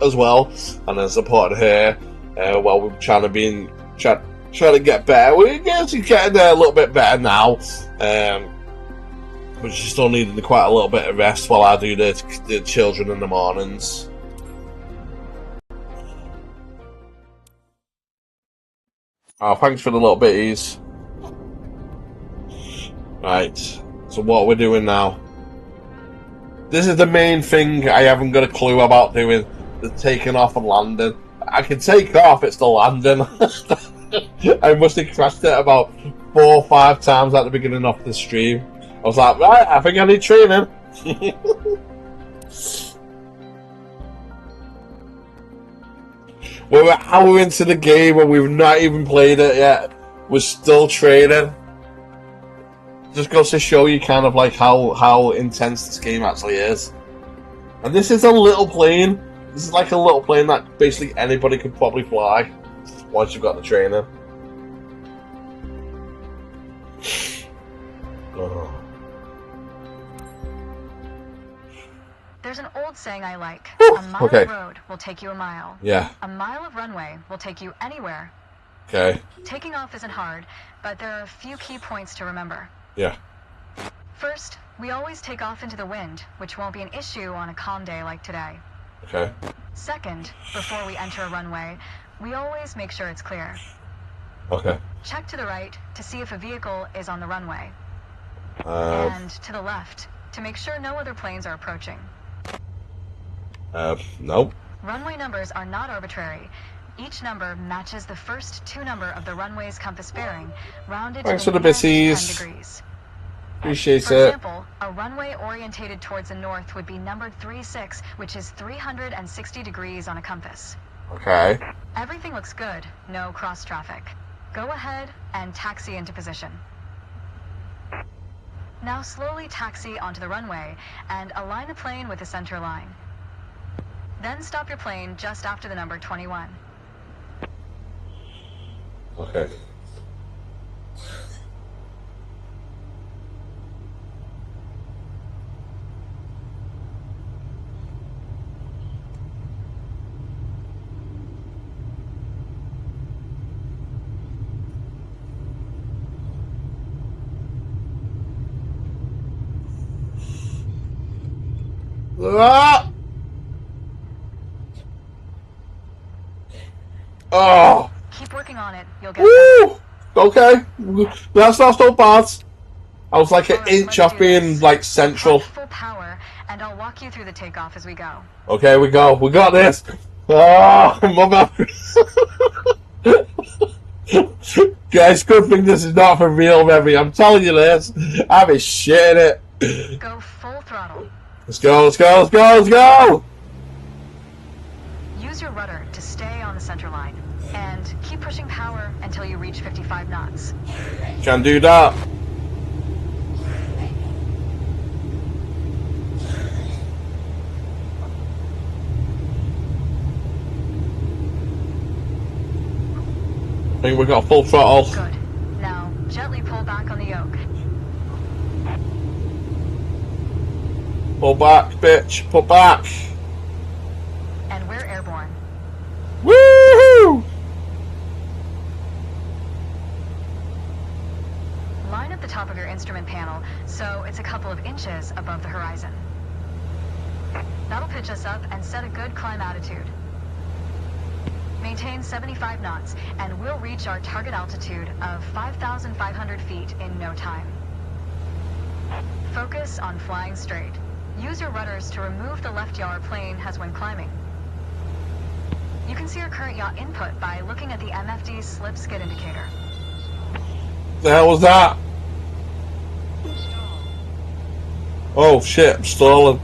as well, and then supporting her. While we're trying to get better. We're getting there a little bit better now. But she's still needing quite a little bit of rest while I do the children in the mornings. Oh, thanks for the little bitties. Right, so what we're doing now. This is the main thing I haven't got a clue about doing, the taking off and landing. I can take off, it's the landing. I must have crashed it about 4 or 5 times at the beginning of the stream. I was like, right, I think I need training. We're an hour into the game and we've not even played it yet. We're still training. Just goes to show you kind of like how intense this game actually is. And this is a little plane. This is like a little plane that basically anybody could probably fly once you've got the training. Oh. There's an old saying I like. A mile Okay. of road will take you a mile. Yeah. A mile of runway will take you anywhere. Okay. Taking off isn't hard, but there are a few key points to remember. Yeah. First, we always take off into the wind, which won't be an issue on a calm day like today. Okay. Second, before we enter a runway, we always make sure it's clear. Okay. Check to the right to see if a vehicle is on the runway. Um, And to the left to make sure no other planes are approaching. nope. Runway numbers are not arbitrary. Each number matches the first 2 number of the runway's compass bearing, rounded Thanks to for the the nearest 10 bitties. degrees. Appreciate For it. example, a runway orientated towards the north would be numbered 36, which is 360 degrees on a compass. Okay. Everything looks good, no cross traffic. Go ahead and taxi into position. Now slowly taxi onto the runway and align the plane with the center line. Then stop your plane just after the number 21. Okay. Ah! Oh! Keep working on it, you'll get better. Woo! Okay. That's not so bad. I was like an Alright, inch let's off do being this. like central. Pump full power, and I'll walk you through the takeoff as we go. Okay, we go. We got this. Oh, mother. Guys, good thing this is not for real, Remy. I'm telling you this. I've been shitting it. Go full throttle. Let's go, let's go, let's go, let's go! Use your rudder to stay on the center line. And keep pushing power until you reach 55 knots. Can do that. think we got full throttle. Good. Now, gently pull back on the yoke. Pull back, bitch. Pull back. And we're airborne. Woohoo! Line up the top of your instrument panel so it's a couple of inches above the horizon. That'll pitch us up and set a good climb attitude. Maintain 75 knots, and we'll reach our target altitude of 5,500 feet in no time. Focus on flying straight. Use your rudders to remove the left yaw or plane as when climbing. You can see your current yaw input by looking at the MFD slip skid indicator. The hell was that? Oh shit, I'm stalling.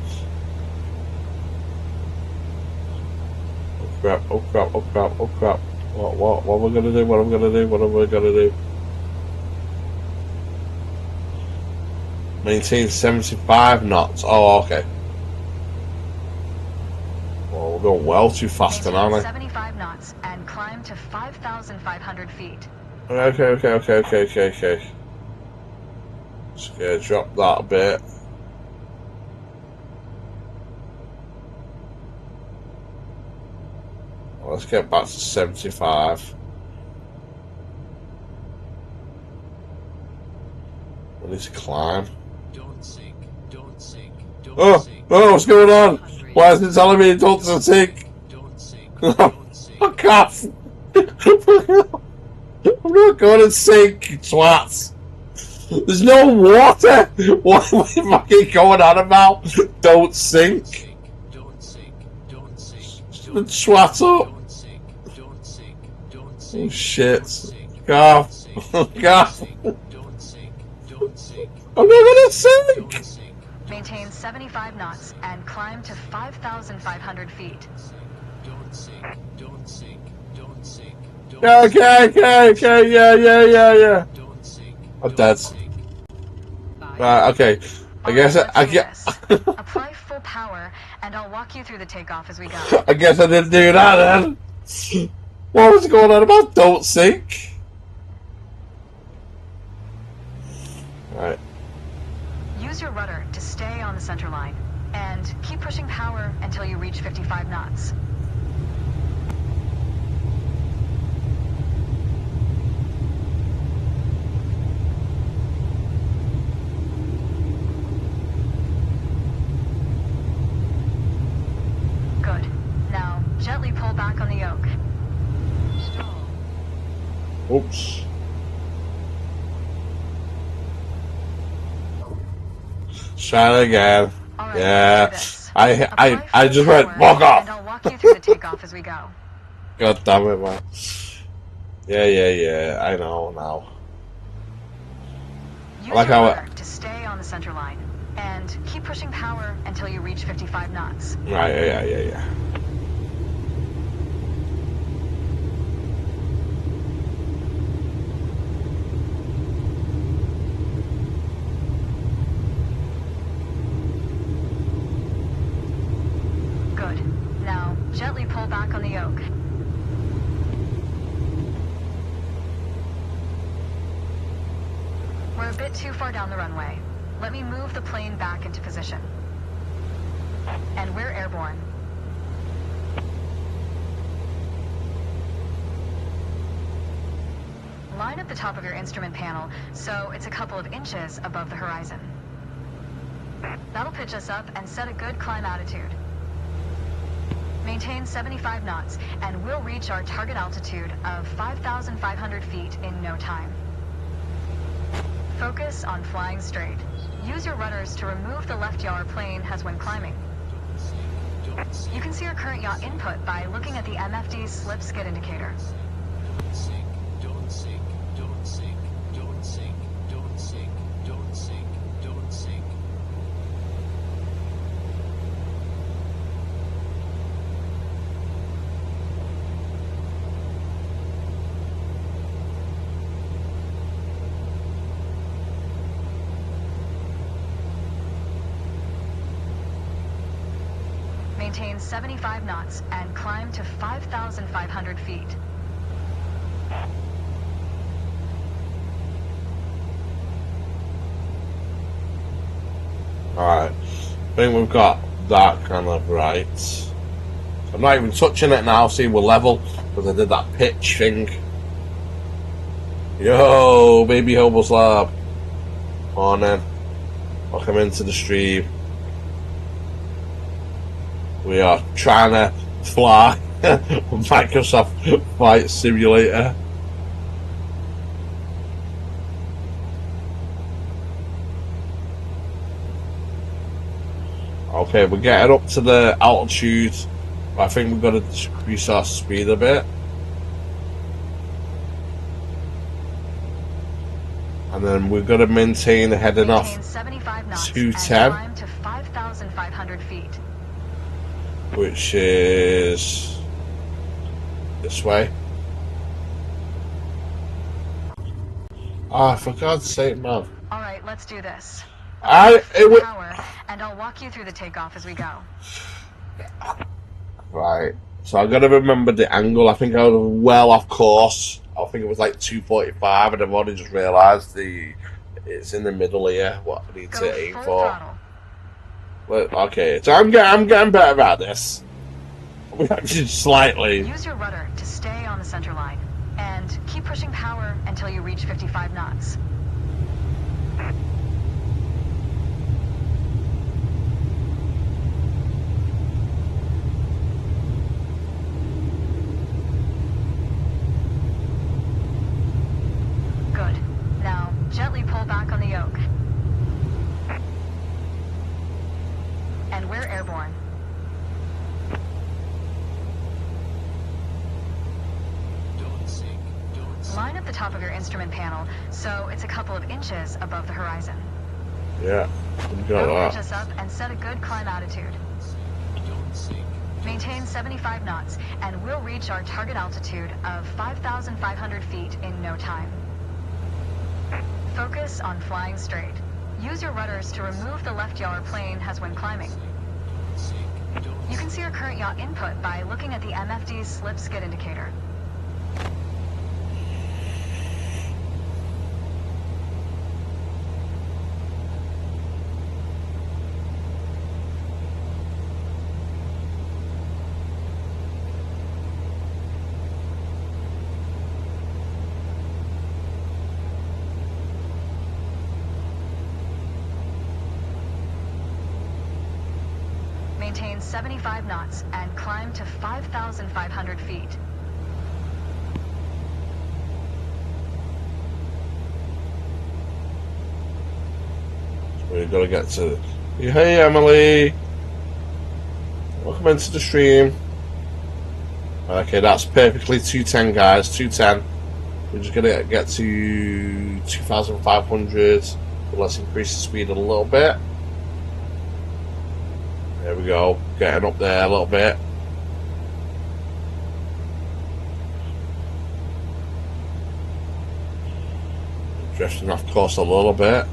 Oh crap, oh crap, oh crap, oh crap. What am I gonna do? What am I gonna do? What am I gonna do? Maintain 75 knots. Oh, okay. Well, we're going well too fast, aren't we? 75 knots and climb to 5,500 feet. Okay. Just gonna drop that a bit. Well, let's get back to 75. We need to climb. Don't sink, don't sink, don't sink. Oh, what's going on? Why is it telling me don't sink? Don't sink, don't sink. Fuck off! I'm not going to sink, twats. There's no water. What are we fucking going on about? Don't sink. Don't sink, don't sink, Twat up. don't sink, don't sink, don't Oh sink. shit. Gaff. Gaff. Don't sink, don't sink, I'm not gonna sink. don't sink. Maintain 75 knots and climb to 5,500 feet. Don't sink, don't sink, don't sink. Okay, yeah. Don't sink. I'm dead. Right, okay. I guess I get. Apply full power, and I'll walk you through the takeoff as we go. I guess I didn't do that then. What was going on about don't sink? Right. Use your rudder to stay on the center line, and keep pushing power until you reach 55 knots. Good. Now, gently pull back on the yoke. Oops. Try it again. All right, Yeah. let's do this. I Apply just full went, power, walk off. And I'll walk you through the takeoff as we go. God damn it, man. Yeah. I know now. Use like your how rudder to stay on the center line, and keep pushing power until you reach 55 knots. Right, yeah. Good. Now, gently pull back on the yoke. We're a bit too far down the runway. Let me move the plane back into position. And we're airborne. Line up the top of your instrument panel so it's a couple of inches above the horizon. That'll pitch us up and set a good climb attitude. Maintain 75 knots, and we'll reach our target altitude of 5,500 feet in no time. Focus on flying straight. Use your rudders to remove the left yaw or plane as when climbing. Don't sink, You can see your current yaw input by looking at the MFD slip skid indicator. don't sink, don't sink, don't sink, don't sink, don't sink, don't sink, don't sink. Maintain 75 knots and climb to 5,500 feet. Alright. I think we've got that kind of right. I'm not even touching it now, see we're level, because I did that pitch thing. Yo, baby hobo slab. On then. Welcome into the stream. We are trying to fly Microsoft Flight Simulator. Okay, we're getting up to the altitude. I think we've got to decrease our speed a bit. And then we're going to maintain heading off 210. Climb to 5,500 feet. Which is this way. Ah, for God's sake, man. Alright, let's do this. It Power, and I'll walk you through the takeoff as we go. Right. So I've got to remember the angle. I think I was well off course. I think it was like 245, and I've only just realised it's in the middle here. What I need to aim for. Throttle. Well, okay, so I'm getting better at this. Just slightly. Use your rudder to stay on the center line, and keep pushing power until you reach 55 knots. Good. Now, gently pull back on the yoke. And we're airborne. Don't sink. Don't sink. Line up the top of your instrument panel so it's a couple of inches above the horizon. Yeah, we got That'll that. pitch us up and set a good climb attitude. Don't sink. Maintain 75 knots, and we'll reach our target altitude of 5,500 feet in no time. Focus on flying straight. Use your rudders to remove the left yaw plane as when climbing. Don't sink. Don't You can see your current yaw input by looking at the MFD slip skid indicator. Maintain 75 knots and climb to 5,500 feet. We've got to get to. Hey, Emily. Welcome into the stream. Okay, that's perfectly 210, guys. 210. We're just gonna get to 2,500. Let's increase the speed a little bit. There we go. Getting up there a little bit. Drifting off course a little bit.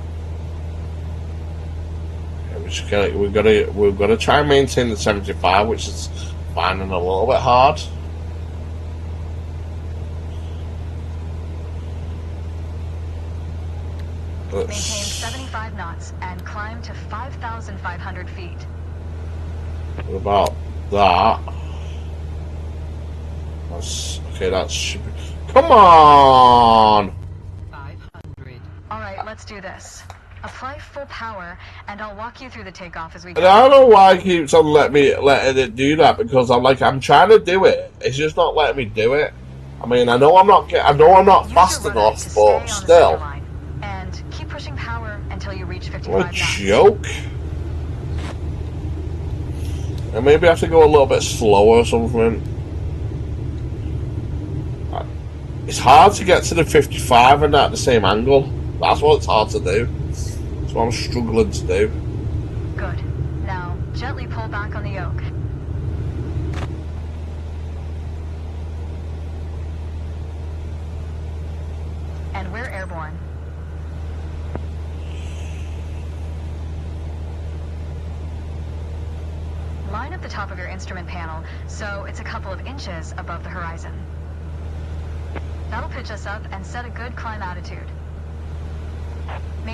Yeah, we've got to try and maintain the 75, which is finding a little bit hard. Maintain 75 knots and climb to 5,500 feet. What about that? That's okay. That should be. Come on! 500. Alright, let's do this. Apply full power, and I'll walk you through the takeoff as we And go. I don't know why it keeps on letting it do that, because I'm trying to do it. It's just not letting me do it. I mean, I know I'm not Use fast your rudder enough, to stay but on the center still. line, and keep pushing power until you reach 55 What a knots. joke. And maybe I have to go a little bit slower or something. It's hard to get to the 55 and at the same angle. That's what it's hard to do. That's what I'm struggling to do. Good. Now, gently pull back on the yoke. And we're airborne. Line up the top of your instrument panel so it's a couple of inches above the horizon. That'll pitch us up and set a good climb attitude.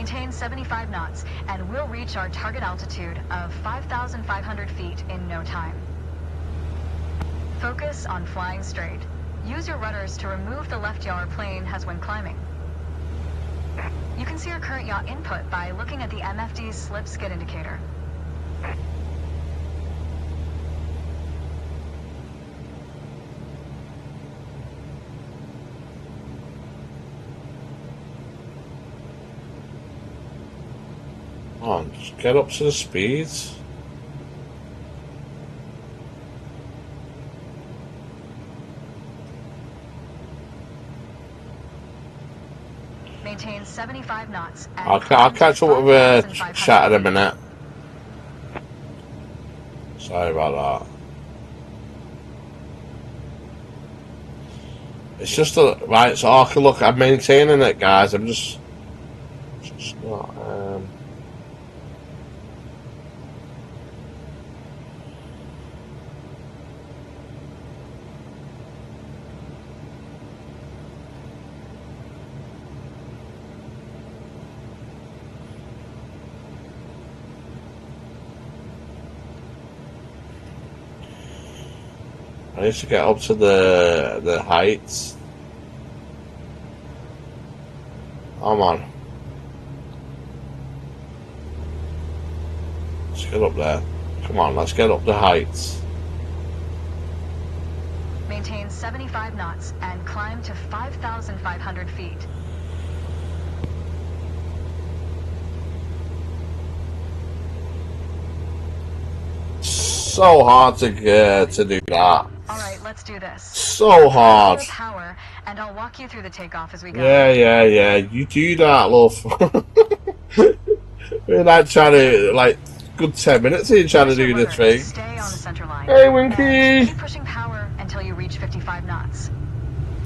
Maintain 75 knots, and we'll reach our target altitude of 5,500 feet in no time. Focus on flying straight. Use your rudders to remove the left yaw or plane has when climbing. You can see your current yaw input by looking at the MFD slip skid indicator. Come on, just get up to the speeds. Maintain 75 knots. And I'll catch up with chat in a minute. Sorry about that. It's just a right. So okay, look, I'm maintaining it, guys. I'm just not. I need to get up to the heights. Come on. Let's get up there. Come on, let's get up the heights. Maintain 75 knots and climb to 5,500 feet. So hard to do that. All right, let's do this. So hard. Power, and I'll walk you through the takeoff as we go. Yeah. You do that, love. We're like trying to, like, good 10 minutes here trying to do this thing. Stay on the center line. Hey, Winky. Keep pushing power until you reach 55 knots.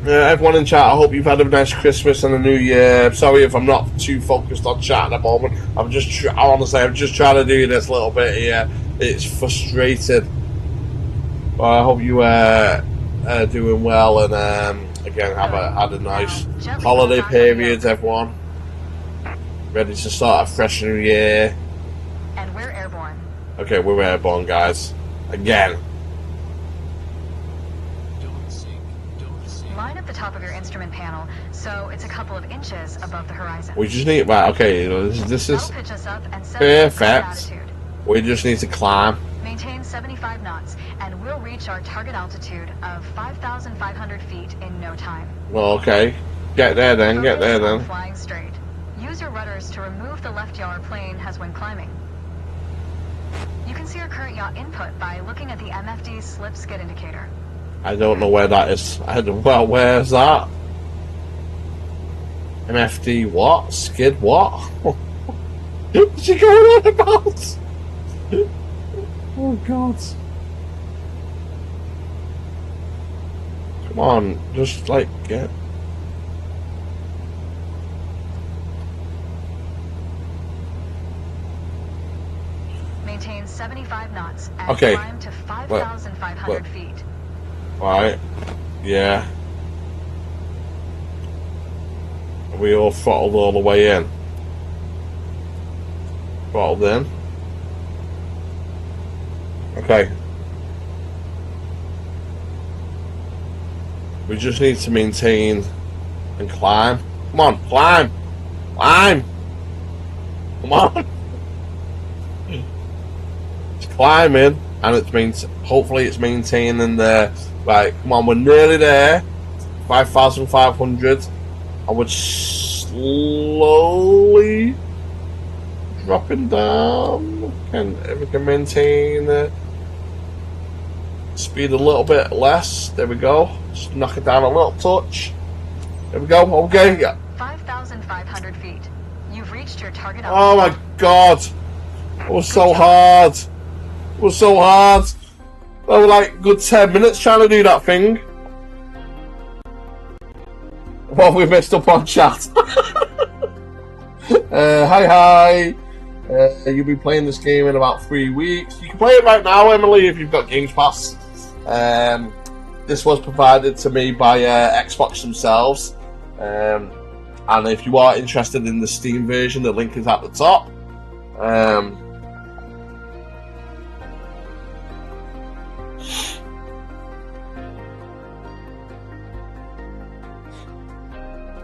Everyone in chat, I hope you've had a nice Christmas and a New Year. Sorry if I'm not too focused on chat at the moment. I'm just trying to do this little bit here. It's frustrating. But I hope you are doing well and again had a nice holiday period, everyone. Ready to start a fresh new year. And we're airborne. Okay, we're airborne, guys. Again. Don't sink. Don't sink. Line up the top of your instrument panel so it's a couple of inches above the horizon. We just need right. Okay, this is That'll pitch us up and set perfect. attitude. We just need to climb. Maintain 75 knots, and we'll reach our target altitude of 5,500 feet in no time. Well, okay. Get there then. Get there Focus on then. Flying straight. Use your rudders to remove the left yaw or plane has when climbing. You can see your current yaw input by looking at the MFD slip skid indicator. I don't know where that is. Well, where's that? MFD what? Skid what? What's she going on about? Oh God. Come on, just like get. Maintain 75 knots and Okay. climb to 5,500 feet. Right. Yeah. Are we all throttled all the way in? Throttled in. Okay. We just need to maintain and climb. Come on, climb! Climb! Come on! It's climbing, and hopefully it's maintaining the... Right, come on, we're nearly there. 5,500. And we're slowly dropping down. If we can maintain the speed a little bit less. There we go. Just knock it down a little touch. There we go. Okay. 5,500 feet. You've reached your target Oh altitude. my God. It was so hard. It was so hard. I was like good 10 minutes trying to do that thing. Well, we messed up on chat. Hi. You'll be playing this game in about 3 weeks. You can play it right now, Emily, if you've got Games Pass. This was provided to me by Xbox themselves. And if you are interested in the Steam version, the link is at the top.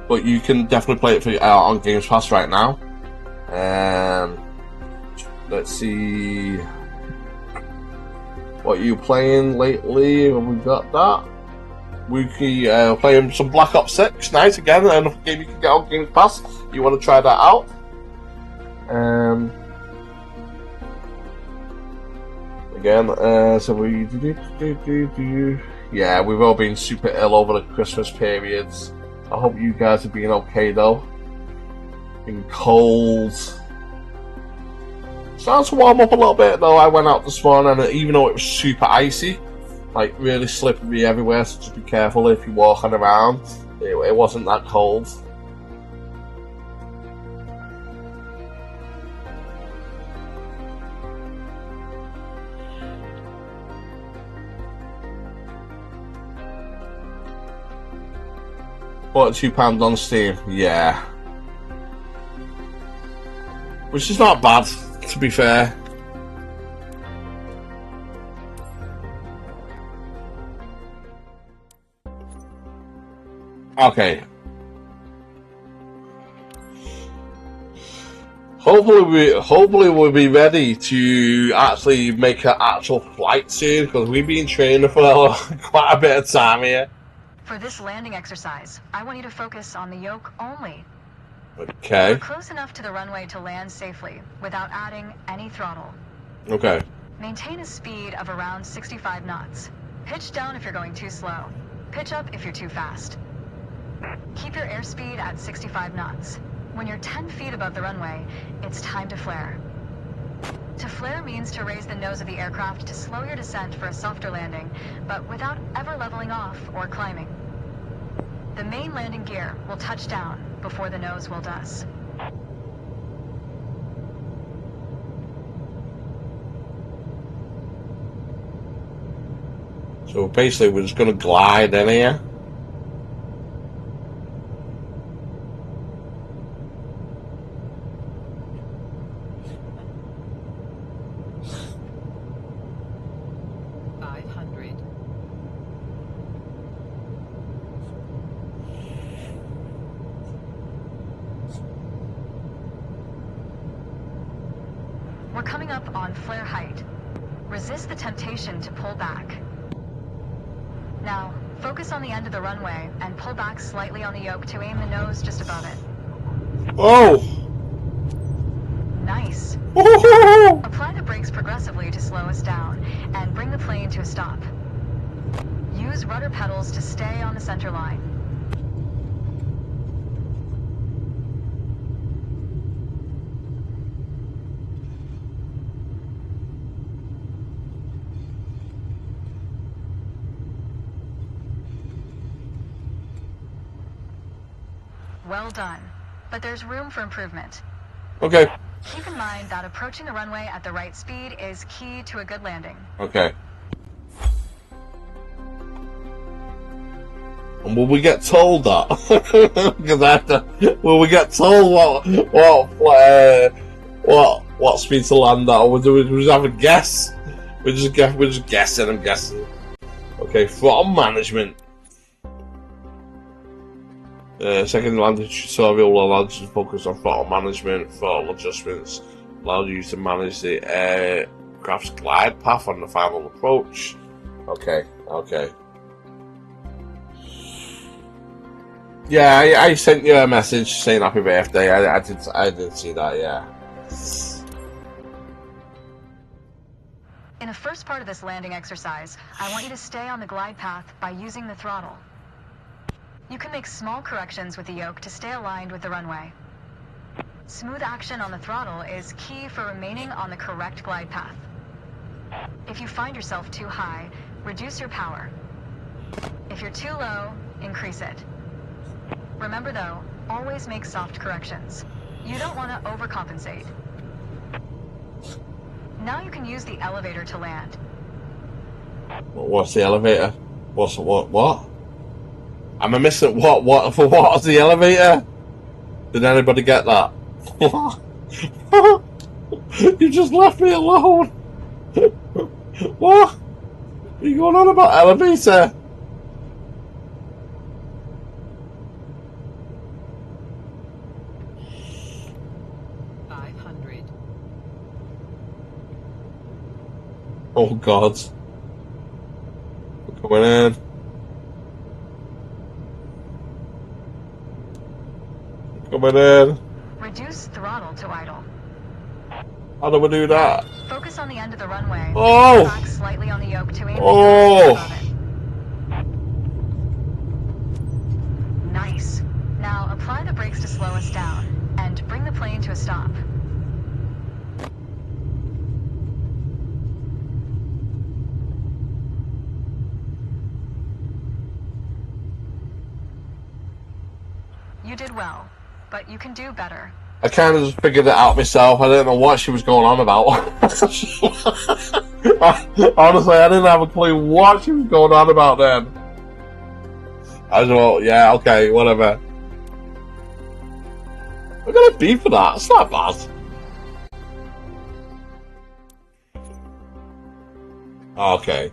But you can definitely play it on Games Pass right now. Let's see. What are you playing lately? Have we got that? We can play some Black Ops 6. Nice, again, another game you can get on Games Pass. You want to try that out? Again, so we yeah, we've all been super ill over the Christmas periods. I hope you guys have been okay though. Been cold. Starting to warm up a little bit though. I went out this morning, and even though it was super icy, like really slippery everywhere, so just be careful if you're walking around. It wasn't that cold. £42 on Steam, yeah. Which is not bad, to be fair. Okay. Hopefully we'll be ready to actually make an actual flight soon, because we've been training for quite a bit of time here. For this landing exercise, I want you to focus on the yoke only. Okay. We're close enough to the runway to land safely without adding any throttle. Okay. Maintain a speed of around 65 knots. Pitch down if you're going too slow. Pitch up if you're too fast. Keep your airspeed at 65 knots. When you're 10 feet above the runway, it's time to flare. To flare means to raise the nose of the aircraft to slow your descent for a softer landing, but without ever leveling off or climbing. The main landing gear will touch down before the nose will does. So basically we're just going to glide in here. We're coming up on flare height. Resist the temptation to pull back. Now, focus on the end of the runway and pull back slightly on the yoke to aim the nose just above it. Oh! Nice. Apply the brakes progressively to slow us down and bring the plane to a stop. Use rudder pedals to stay on the center line. Well done, but there's room for improvement. Okay. Keep in mind that approaching the runway at the right speed is key to a good landing. Okay. And will we get told that? Because I have to. Will we get told what speed to land at, or we just have a guess? We're just guessing. I'm guessing. Okay, throttle management. Second landing tutorial will allow you to focus on throttle management, throttle adjustments, allow you to manage the aircraft's glide path on the final approach. Okay. Yeah, I sent you a message saying happy birthday. I did see that, yeah. In the first part of this landing exercise, I want you to stay on the glide path by using the throttle. You can make small corrections with the yoke to stay aligned with the runway. Smooth action on the throttle is key for remaining on the correct glide path. If you find yourself too high, reduce your power. If you're too low, increase it. Remember though, always make soft corrections. You don't want to overcompensate. Now you can use the elevator to land. What's the elevator? What? Am I missing what? What's the elevator? Did anybody get that? You just left me alone. What? Are you going on about elevator? Oh God. We're coming in. Coming in. Reduce throttle to idle. How do we do that? Focus on the end of the runway. Oh! Back slightly on the yoke to aim Oh! above it. Nice. Now apply the brakes to slow us down and bring the plane to a stop. You did well, but you can do better. I kind of just figured it out myself. I didn't know what she was going on about. Honestly, I didn't have a clue what she was going on about then. I just went, yeah, okay, whatever. We're gonna be for that. It's not bad. Okay.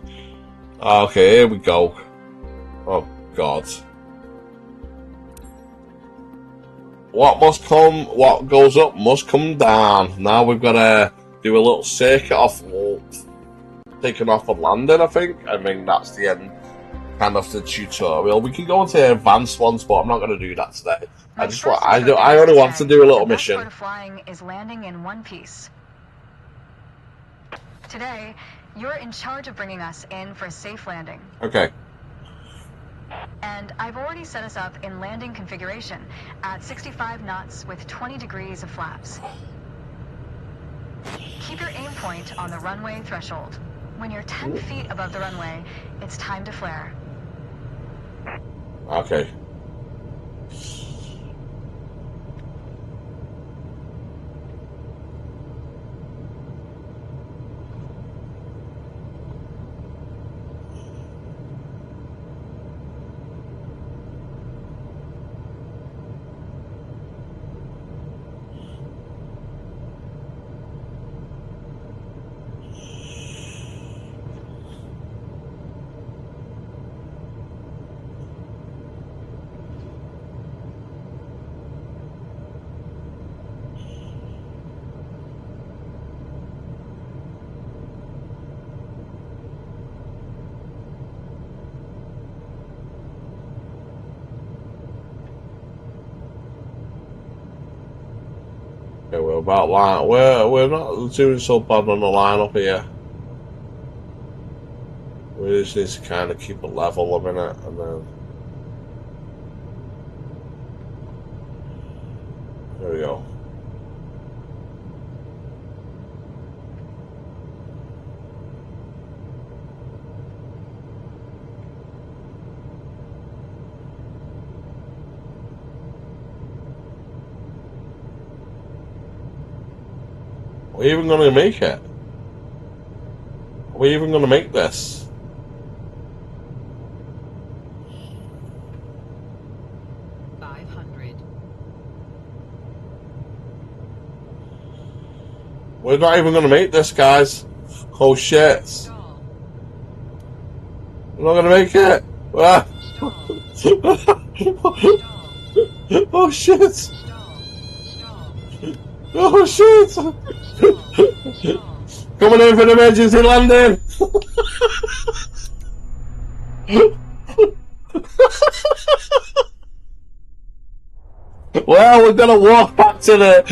Okay, here we go. Oh, God. What must come, what goes up must come down. Now we've got to do a little circuit off, taking off a landing, I think. I mean, that's the end kind of the tutorial. We can go into advanced ones, but I'm not going to do that today. I only want to do a little mission. The best part of flying is landing in one piece. Today, you're in charge of bringing us in for a safe landing. Okay. And I've already set us up in landing configuration at 65 knots with 20 degrees of flaps. Keep your aim point on the runway threshold. When you're 10 feet above the runway, it's time to flare. Okay. Okay, we're about line. We're not doing so bad on the line up here. We just need to kind of keep it level a minute, and then there we go. Are we even going to make it? Are we even going to make this? We're not even going to make this, guys. Oh shit. We're not going to make it. Ah. Oh shit. Oh shit. Coming in for an emergency landing. Well, we're going to walk back to the...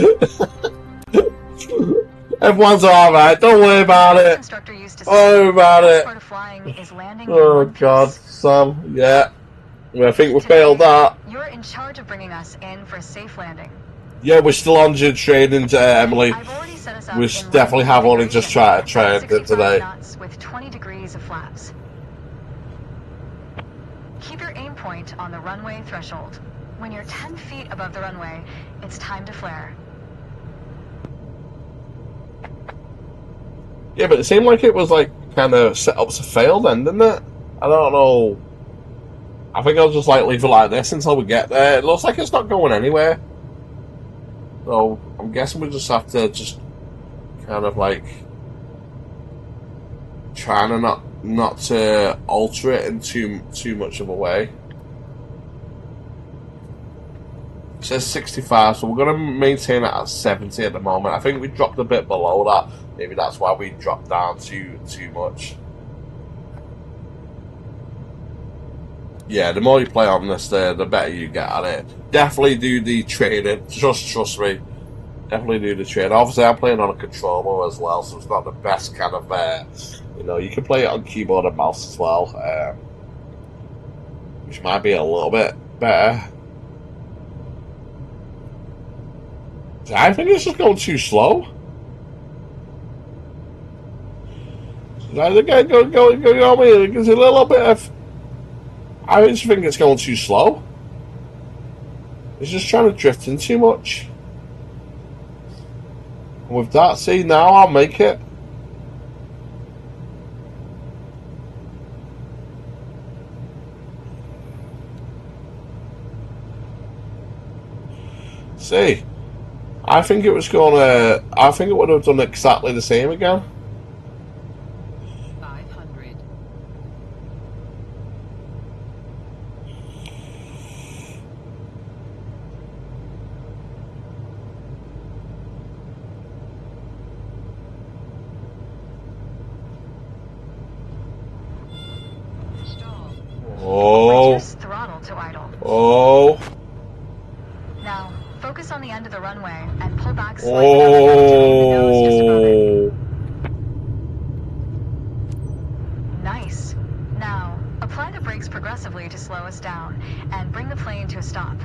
Everyone's alright, don't worry about it. Don't worry about it. Oh God, Sam, yeah. I think we failed that. You're in charge of bringing us in for a safe landing. Yeah, we're still on training, Emily. We definitely have only just tried it today. With 20 degrees of flaps. Keep your aim point on the runway threshold. When you're 10 feet above the runway, it's time to flare. Yeah, but it seemed like it was like kind of set up to fail then, didn't it? I don't know. I think I'll just like leave it like this until we get there. It looks like it's not going anywhere. So I'm guessing we just have to just kind of like trying to not to alter it in too much of a way. It says 65, so we're going to maintain it at 70 at the moment. I think we dropped a bit below that. Maybe that's why we dropped down too much. Yeah, the more you play on this, the better you get at it. Definitely do the training. Trust me. Definitely do the training. Obviously, I'm playing on a controller as well, so it's not the best kind of. You can play it on keyboard and mouse as well, which might be a little bit better. I think it's just going too slow. I think I go it's a little bit of. I just think it's going too slow. It's just trying to drift in too much. And with that, see, now I'll make it. See, I think it was gonna. I think it would have done exactly the same again. 500. Stall. Oh, Reduce throttle to idle. oh, Now, focus on the end of the runway and pull back slightly on the end to aim the nose just above it. oh. Nice. Now, apply the brakes progressively to slow us down and bring the plane to a stop.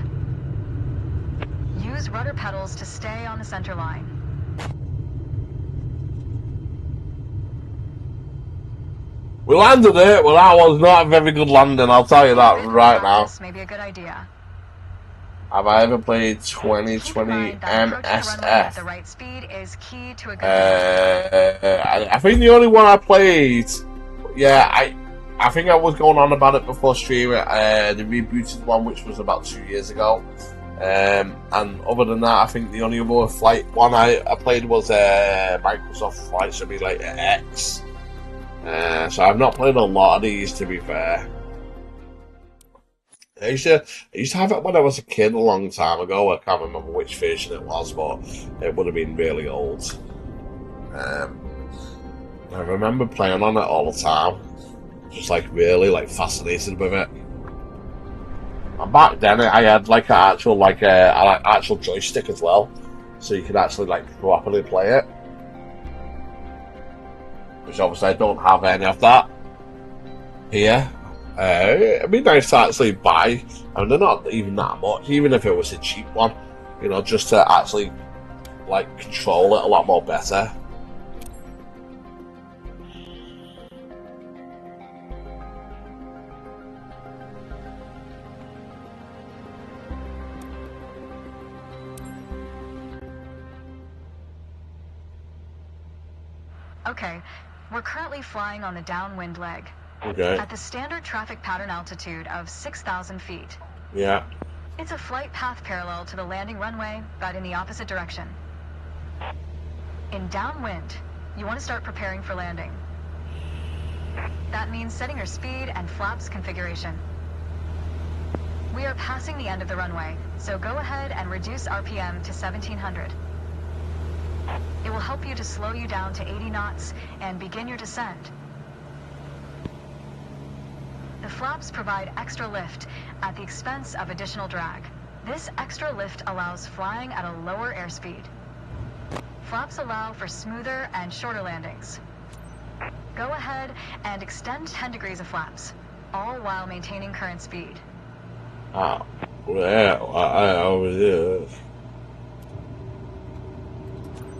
Use rudder pedals to stay on the center line. We landed it. Well, that was not a very good landing. I'll tell you that right now. This may be a good idea. Have I ever played Keep in 2020 mind that approaching the runway at MSF? the right speed is key to a good landing. I think the only one I played, yeah, I think I was going on about it before stream. The rebooted one, which was about 2 years ago. And other than that, I think the only other flight one I played was Microsoft Flight Simulator X. So I've not played a lot of these, to be fair. I used to have it when I was a kid a long time ago. I can't remember which version it was, but it would have been really old. I remember playing on it all the time. Just like really like fascinated with it. And back then I had like an actual joystick as well, so you could actually like properly play it. Which obviously I don't have any of that here. It'd be nice to actually buy, and they're not even that much, even if it was a cheap one, just to actually like control it a lot more better. Okay, we're currently flying on the downwind leg. Okay. At the standard traffic pattern altitude of 6,000 feet. Yeah. It's a flight path parallel to the landing runway, but in the opposite direction. In downwind, you want to start preparing for landing. That means setting your speed and flaps configuration. We are passing the end of the runway, so go ahead and reduce RPM to 1700. It will help you to slow you down to 80 knots and begin your descent. The flaps provide extra lift at the expense of additional drag. This extra lift allows flying at a lower airspeed. Flaps allow for smoother and shorter landings. Go ahead and extend 10 degrees of flaps, all while maintaining current speed. Oh, well, I was there.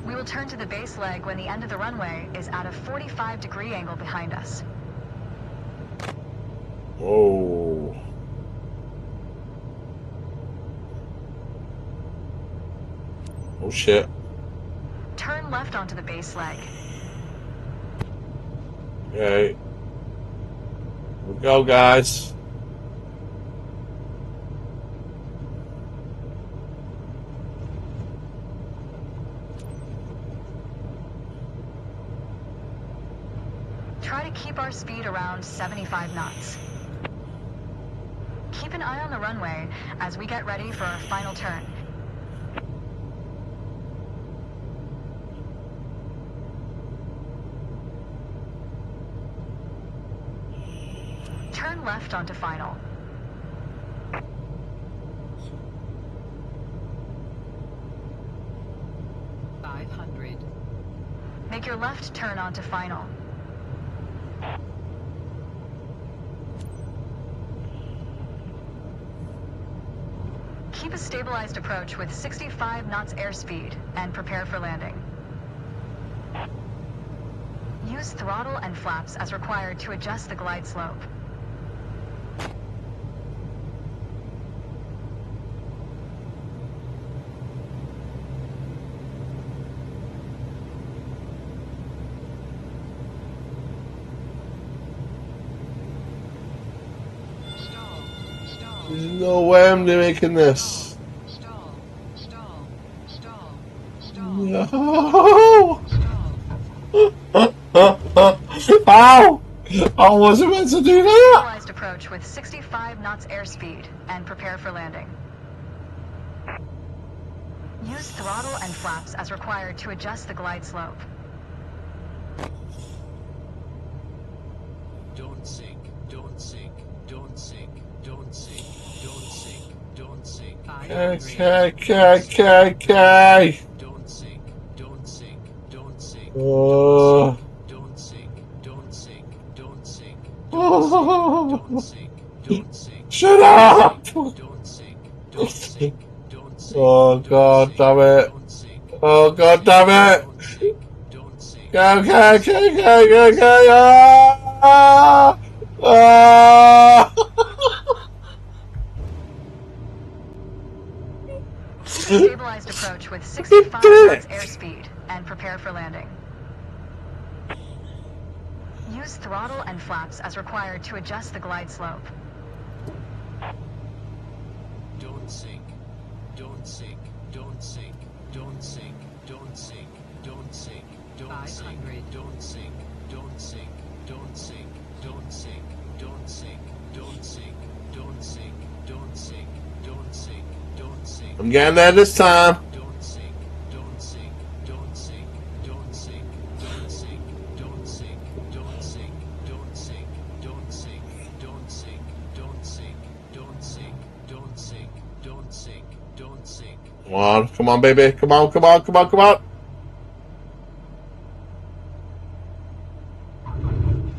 We will turn to the base leg when the end of the runway is at a 45-degree angle behind us. Oh. Oh shit. Turn left onto the base leg. Okay. Here we go, guys. try to keep our speed around 75 knots. Keep an eye on the runway as we get ready for our final turn. Turn left onto final. Make your left turn onto final. Keep a stabilized approach with 65 knots airspeed and prepare for landing. Use throttle and flaps as required to adjust the glide slope. There's no way I'm making this. No! How? I wasn't meant to do that! Stabilized approach with 65 knots airspeed and prepare for landing. Use throttle and flaps as required to adjust the glide slope. Don't sink, don't sink, don't sink, don't sink, don't sink, don't sink. Okay. Don't sink, don't sink, don't sink. Oh. Don't sink, don't sink, don't sink, Oh. don't sink, don't sink. Shut up! Don't sink, don't sink, don't sink. Oh god damn it! Don't sink, Oh god damn it! don't sink, don't sink. Okay. Ah! Stabilized approach with 65 knots airspeed and prepare for landing. Use throttle and flaps as required to adjust the glide slope. Don't sink, don't sink, don't sink, don't sink, don't sink, don't sink, don't sink, don't sink, don't sink, don't sink, don't sink, don't sink, don't sink, don't sink, don't sink, don't sink, don't sink. I'm getting there this time. Don't sink, don't sink, don't sink, don't sink, don't sink, don't sink, don't sink, don't sink, don't sink, don't sink, don't sink, don't sink, don't sink, don't sink, don't sink. Come on, baby. Come on.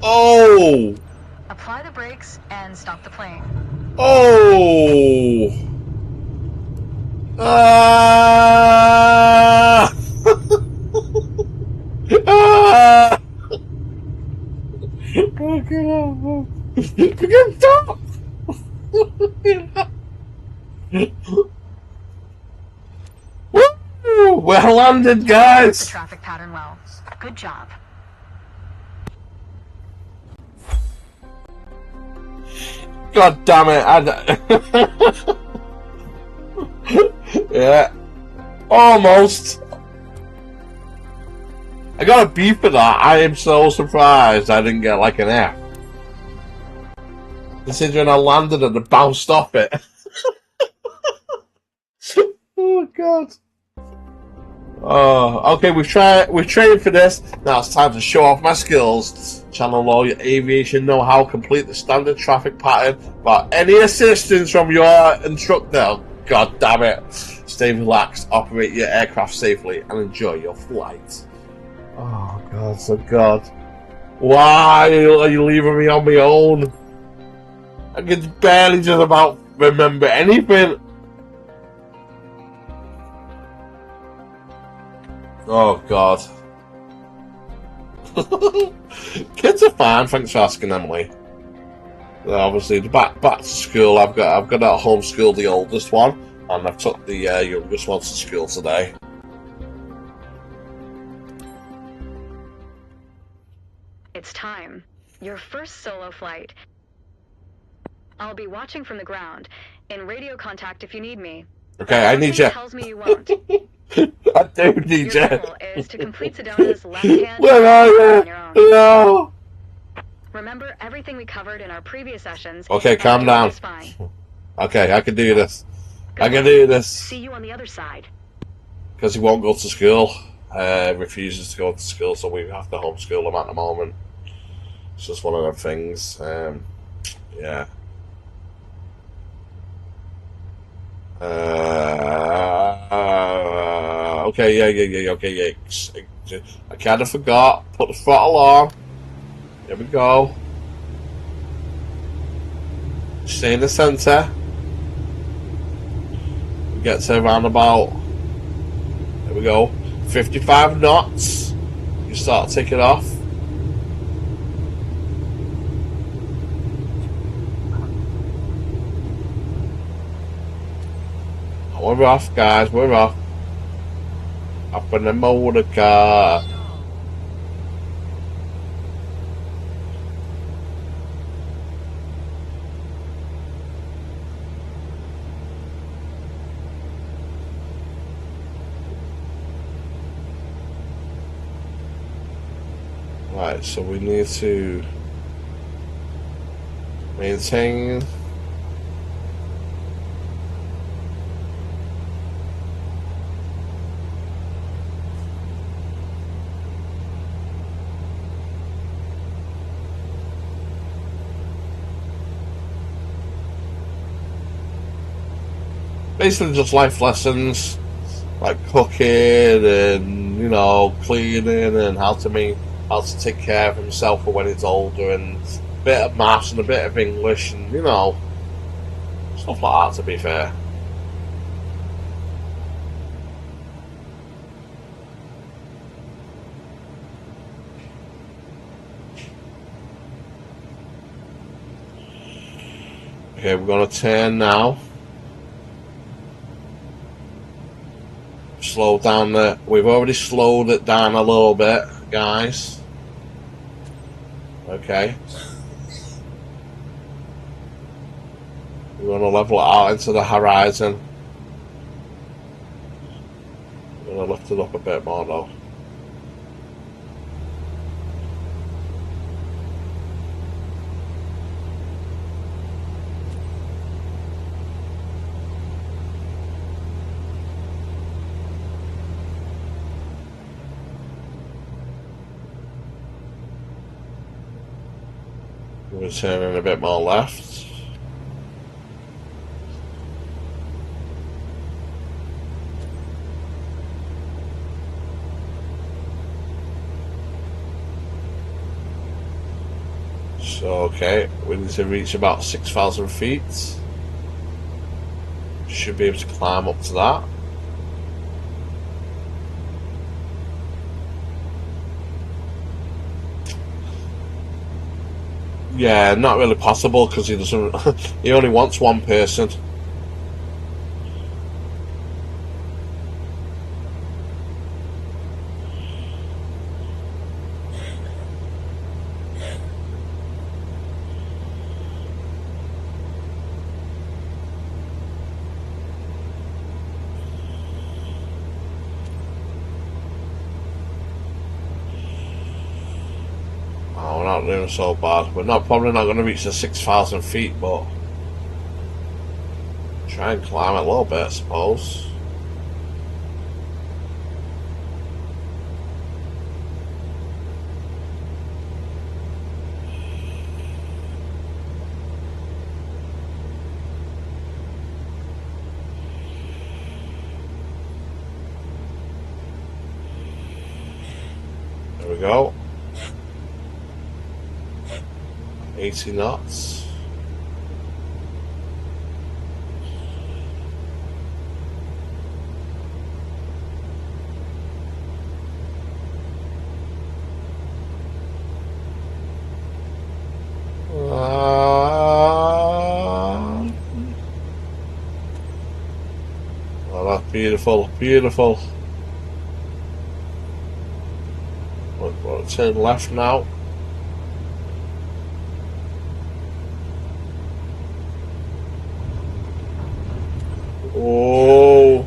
Oh! Apply the brakes and stop the plane. Oh! Ah! Ah! Oh, God. Stop! Woo! Well landed, The guys! traffic pattern well. Good job. God damn it! Yeah, almost. I got a B for that. I am so surprised I didn't get like an F. Considering I landed and it bounced off it. Oh god. Oh, okay. We've trained for this. Now it's time to show off my skills. Channel all your aviation know-how. Complete the standard traffic pattern without any assistance from your instructor. God damn it. Stay relaxed, operate your aircraft safely, and enjoy your flight. Oh god. Why are you leaving me on my own? I can barely just about remember anything. Oh god. Kids are fine, thanks for asking, Emily. Obviously, back to school. I've got to homeschool the oldest one, and I've took the youngest one to school today. It's time. Your first solo flight. I'll be watching from the ground, in radio contact if you need me. Okay, I need you. Tells me you won't. I do need Your you. goal is to complete Sedona's left-hand Where are on you? your own. No. Remember, everything we covered in our previous sessions. Okay, calm down. Is fine. Okay, I can do this. Good I can luck. do this. See you on the other side. Because he won't go to school. Refuses to go to school, so we have to homeschool him at the moment. It's just one of them things. Yeah. Okay, yeah. Okay, yeah. I kind of forgot. Put the throttle on. Here we go. Stay in the centre. We get to around about. There we go. 55 knots. You start taking off. We're off, guys. We're off. Up in the motor car. Right, so we need to maintain. Basically just life lessons like cooking and, you know, cleaning and how to take care of himself for when he's older, and a bit of maths and a bit of English and, you know, stuff like that, to be fair. Okay, we're gonna turn now. Slow down the. We've already slowed it down a little bit, guys. Okay. We're gonna level it out into the horizon. We're gonna lift it up a bit more though. We're turning a bit more left. So, okay, we need to reach about 6,000 feet. Should be able to climb up to that. Yeah, not really possible because he doesn't. He only wants one person. Oh, we're not doing so bad. We're probably not going to reach the 6,000 feet, but try and climb it a little bit, I suppose. There we go. 80 knots. Oh, that's beautiful, beautiful. We'll turn left now. Oh.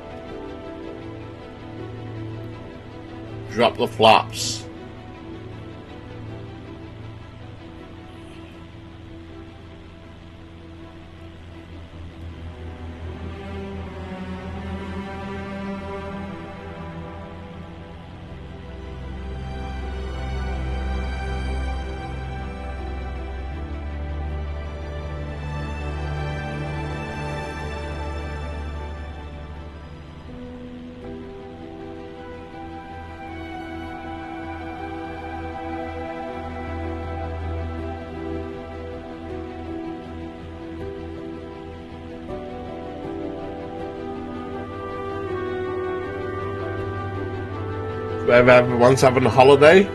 Drop the flaps. Where everyone's having a holiday.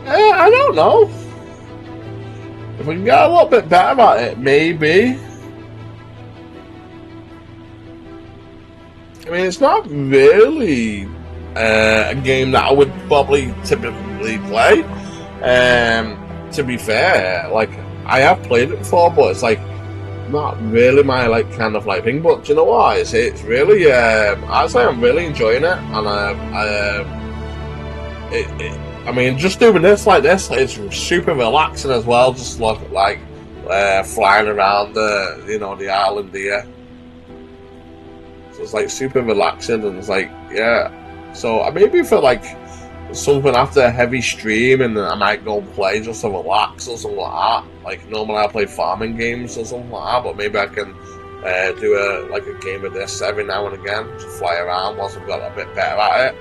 I don't know. If we can get a little bit better at it, maybe. I mean, it's not really a game that I would probably typically play. To be fair, like, I have played it before, but it's like not really my like kind of like thing. But do you know what? It's really actually I'm really enjoying it, and I mean, just doing this like this, it's super relaxing as well. Just like flying around the island here. So it's like super relaxing, and it's like, yeah. So maybe for like something after a heavy stream, and I might go and play just to relax or something like that. Like normally I play farming games or something like that, but maybe I can do a game of this every now and again to fly around once I've got a bit better at it.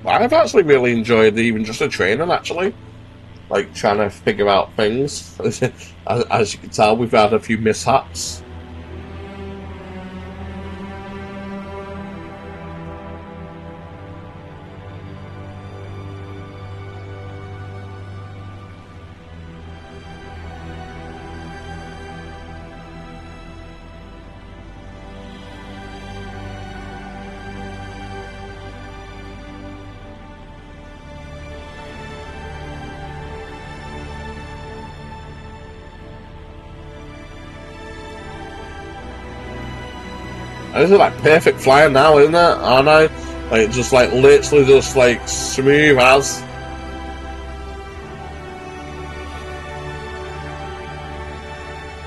I've actually really enjoyed even just the training, actually. Like, trying to figure out things. As you can tell, we've had a few mishaps. This is like perfect flying now, isn't it? Aren't I? Like, just like literally just like smooth as.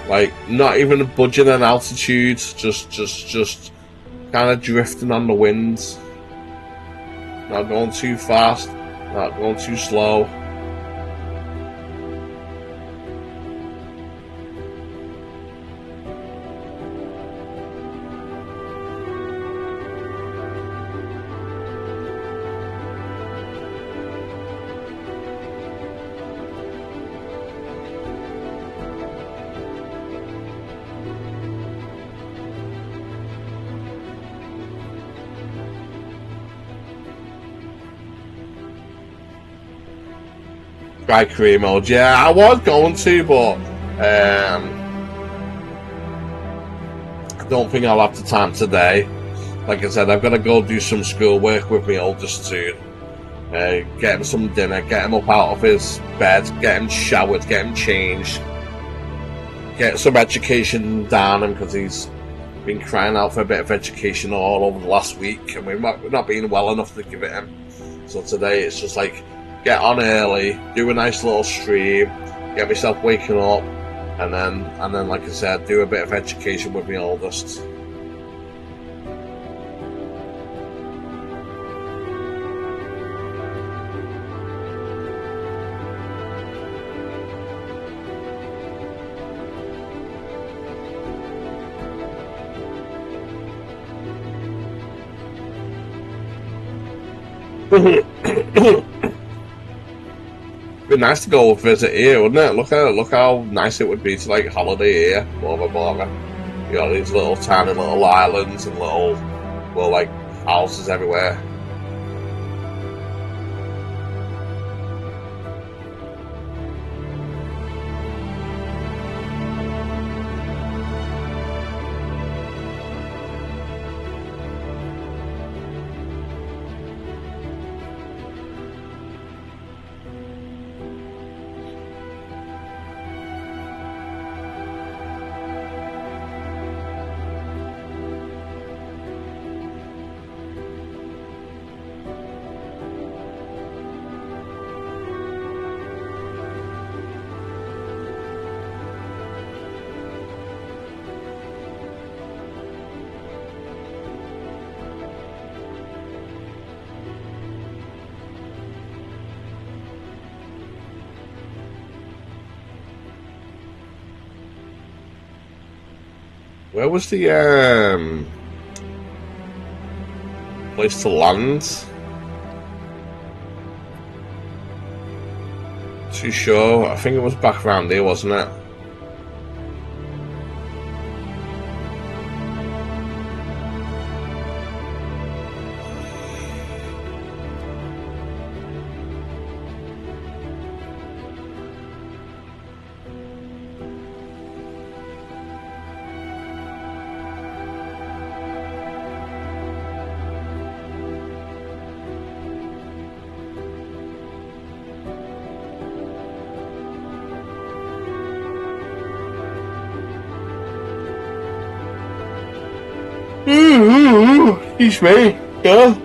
Like, not even budging in altitude, just kind of drifting on the wind. Not going too fast, not going too slow. Try career mode, yeah, I was going to, but I don't think I'll have the time today. Like I said, I've got to go do some schoolwork with my oldest soon. Get him some dinner, get him up out of his bed, get him showered, get him changed, get some education down him, because he's been crying out for a bit of education all over the last week, and we're not being well enough to give it him. So today it's just like, get on early, do a nice little stream, get myself waking up, and then like I said, do a bit of education with my oldest. It'd be nice to go visit here, wouldn't it? Look how nice it would be to like holiday here, Bora Bora. You got these little tiny little islands and little like houses everywhere. Where was the place to land? Too sure. I think it was back around here, wasn't it? Excuse me. Yeah.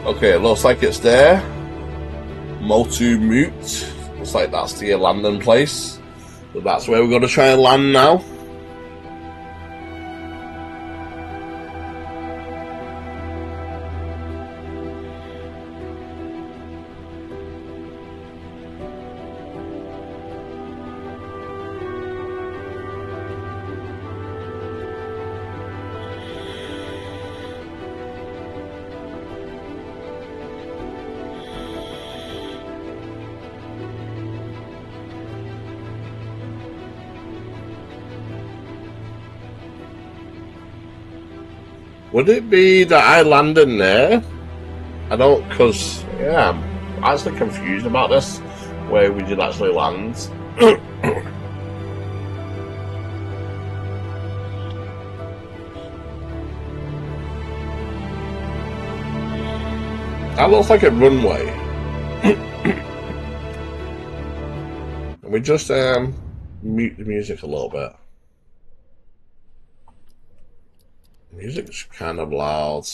Okay, it looks like it's there. Motu Mute. Looks like that's the landing place. So that's where we're going to try and land now. Would it be that I land in there? I don't, because, yeah, I'm actually confused about this. Where we did actually land. That looks like a runway. And we just mute the music a little bit. Music's kind of loud.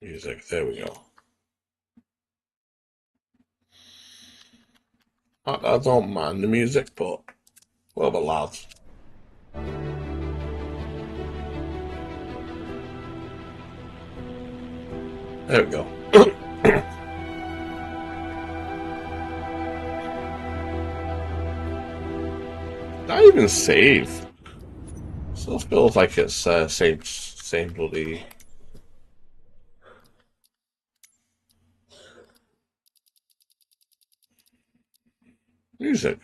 Music, there we go. I don't mind the music, but a little bit loud. There we go. Not even save. Still feels like it's same bloody music.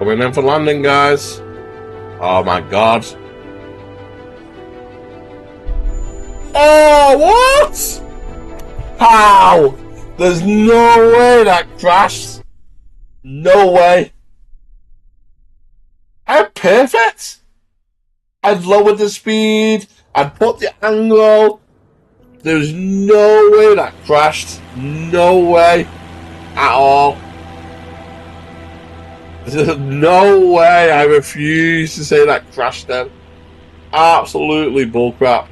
Coming in for landing, guys. Oh my god. Oh, what? How? There's no way that crashed. No way. I'm perfect. I'd lowered the speed. I'd put the angle. There's no way that crashed. No way. At all. There's no way. I refuse to say that crashed then. Absolutely bullcrap.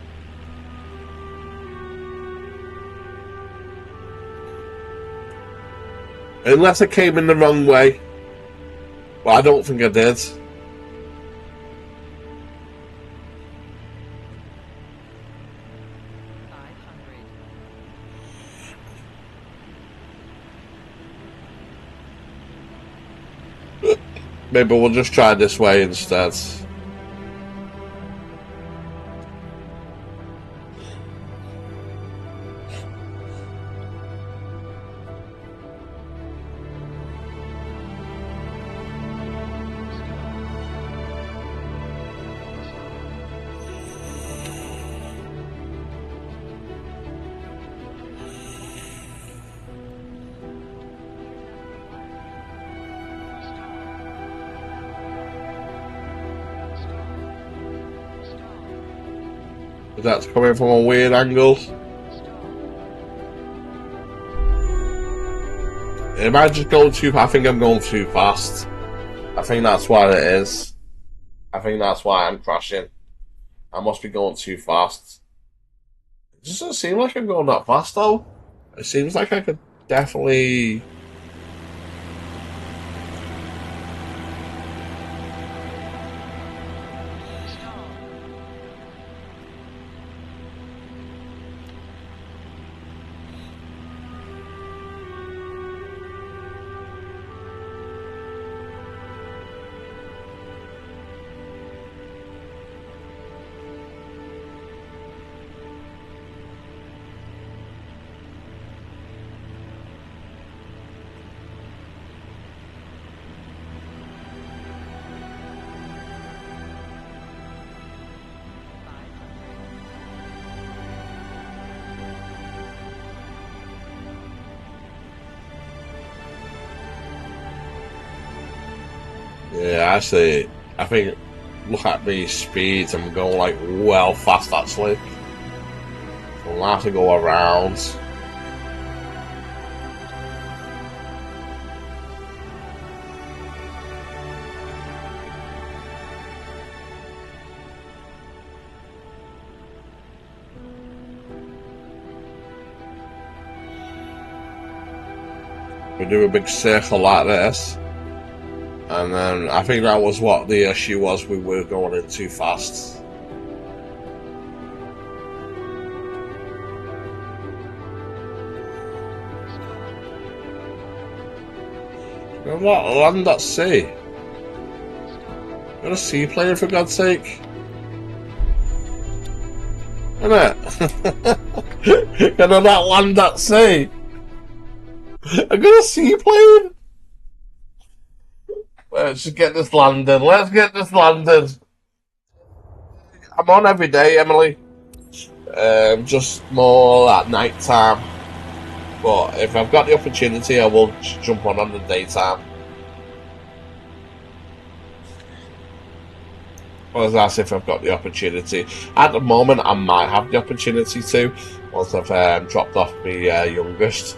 Unless I came in the wrong way. But I don't think I did. Maybe we'll just try this way instead. That's coming from a weird angle. Am I just going too? I think I'm going too fast. I think that's what it is. I think that's why I'm crashing. I must be going too fast. It doesn't seem like I'm going that fast though. It seems like I could definitely. Yeah, actually, I think, look at these speeds, I'm going like well fast actually. So I'll have to go around. We do a big circle like this. And then I think that was what the issue was, we were going in too fast. I'm not land at sea. You're a seaplane for God's sake. Innit? Can I not land at sea? I got a seaplane. Let's just get this landed. Let's get this landed. I'm on every day, Emily. Just more at night time. But if I've got the opportunity, I will jump on the daytime. Well, that's if I've got the opportunity. At the moment, I might have the opportunity to. Once I've dropped off my youngest.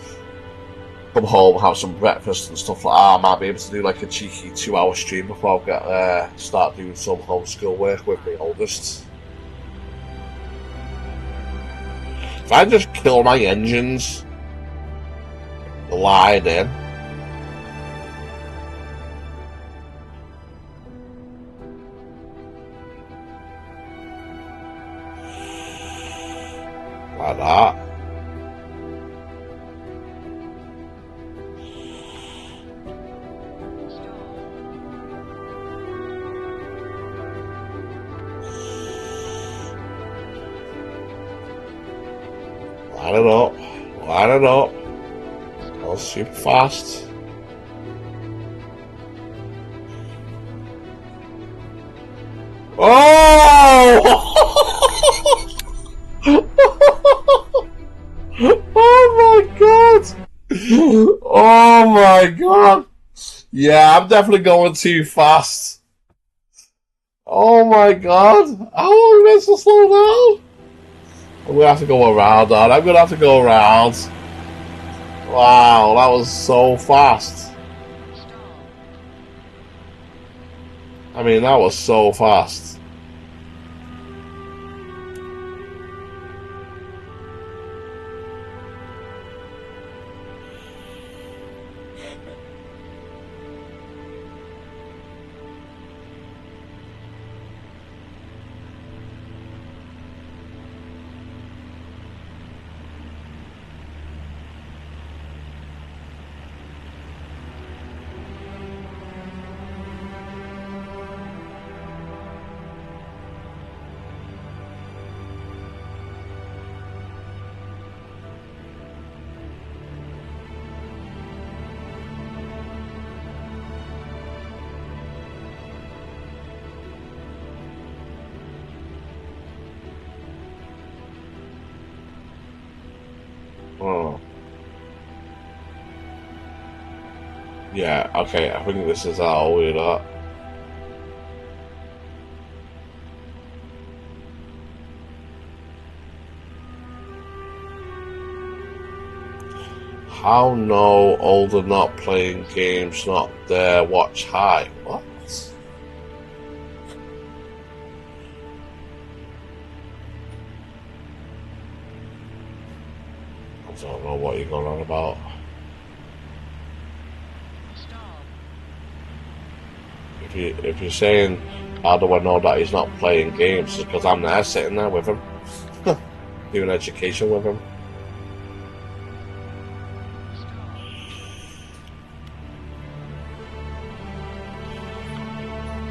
Come home, have some breakfast and stuff like that. I might be able to do like a cheeky 2-hour stream before I get start doing some homeschool work with my oldest. If I just kill my engines, glide in. Like that. Line it up. Go super fast. Yeah, I'm definitely going too fast. Oh my god. How long is this to slow down? I'm gonna have to go around, man. I'm gonna have to go around. Wow, that was so fast. I mean, that was so fast. Oh. Yeah, okay, I think this is how we do that. How no older not playing games, not there, watch high. What? I don't know what you're going on about. If you're saying, how do I know that he's not playing games? It's because I'm there sitting there with him, doing education with him.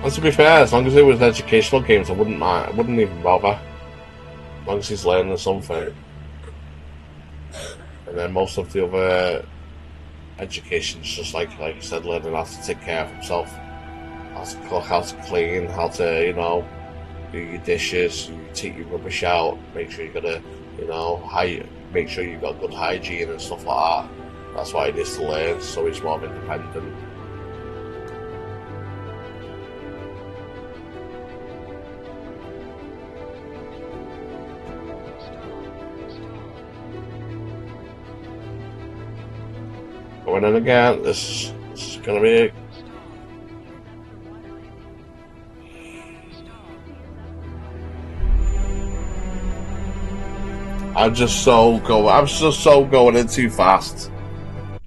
And to be fair, as long as it was educational games, I wouldn't mind. I wouldn't even bother. As long as he's learning something. And then most of the other education is just like I said, learning how to take care of himself. How to cook, how to clean, how to, you know, do your dishes, you take your rubbish out, make sure you got a, you know, make sure you've got good hygiene and stuff like that. That's what he needs to learn, so he's more independent. Going in again, this is gonna be I'm just so going in too fast.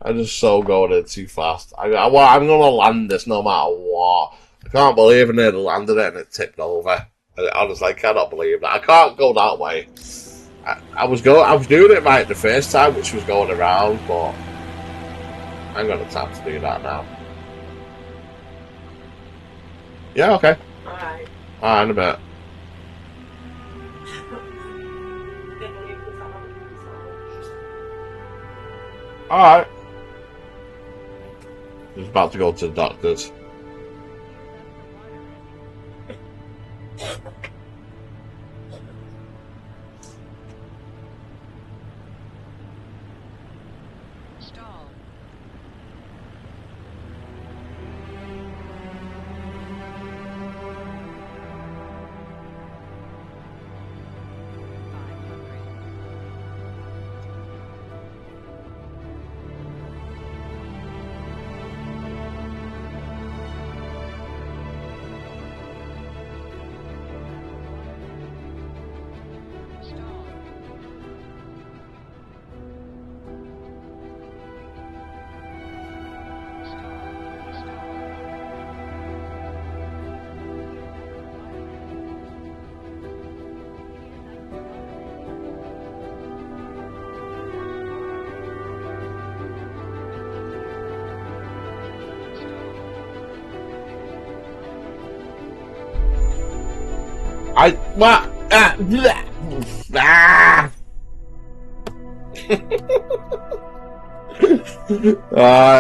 I'm just so going in too fast. I'm gonna land this no matter what. I can't believe I nearly landed it and it tipped over. Honestly, I cannot believe that. I can't go that way. I was doing it right the first time, which was going around, but I'm gonna have to do that now. Yeah, okay. Alright. Alright, in a bit. Alright. He's about to go to the doctor's.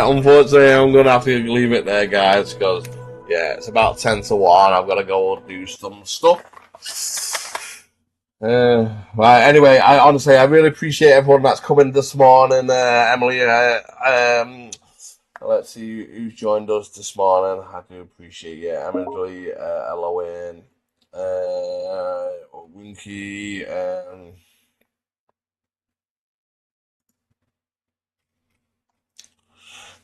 Unfortunately, I'm gonna have to leave it there, guys, because yeah, it's about 10 to 1. I've got to go do some stuff. Right. Anyway, I really appreciate everyone that's coming this morning. Emily, let's see who's joined us this morning. I do appreciate it. I'm enjoying Eloin, Winky,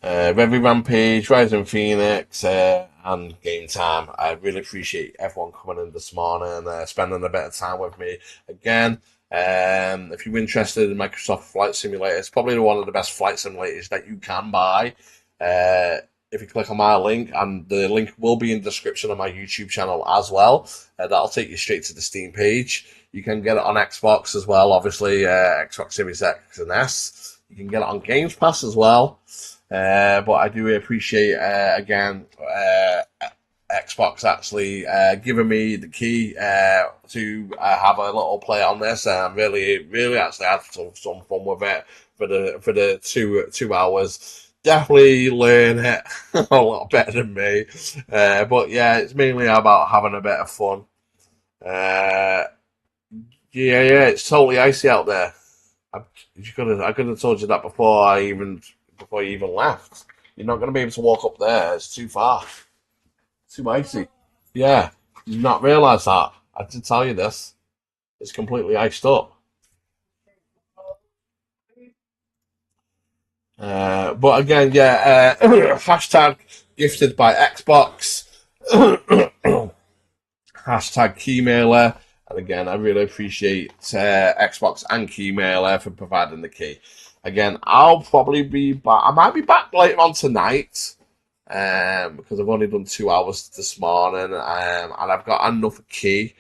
Revy Rampage, Rising Phoenix, and Game Time. I really appreciate everyone coming in this morning, spending a bit of time with me again. If you're interested in Microsoft Flight Simulator, it's probably one of the best flight simulators that you can buy. If you click on my link, and the link will be in the description of my YouTube channel as well, that'll take you straight to the Steam page. You can get it on Xbox as well, obviously, Xbox Series X and S. You can get it on Games Pass as well. But I do appreciate, again, Xbox actually giving me the key to have a little play on this, and really actually had some fun with it for the 2 hours. Definitely learn it a lot better than me, but yeah, it's mainly about having a bit of fun. Yeah, it's totally icy out there. I could have told you that before you even left. You're not going to be able to walk up there. It's too far. Too icy. Yeah, did you not realise that? I did tell you this. It's completely iced up. But again, yeah, hashtag gifted by Xbox. Hashtag Keymailer. And again, I really appreciate Xbox and Keymailer for providing the key. Again, I'll probably be back. I might be back later on tonight because I've only done 2 hours this morning, and I've got another key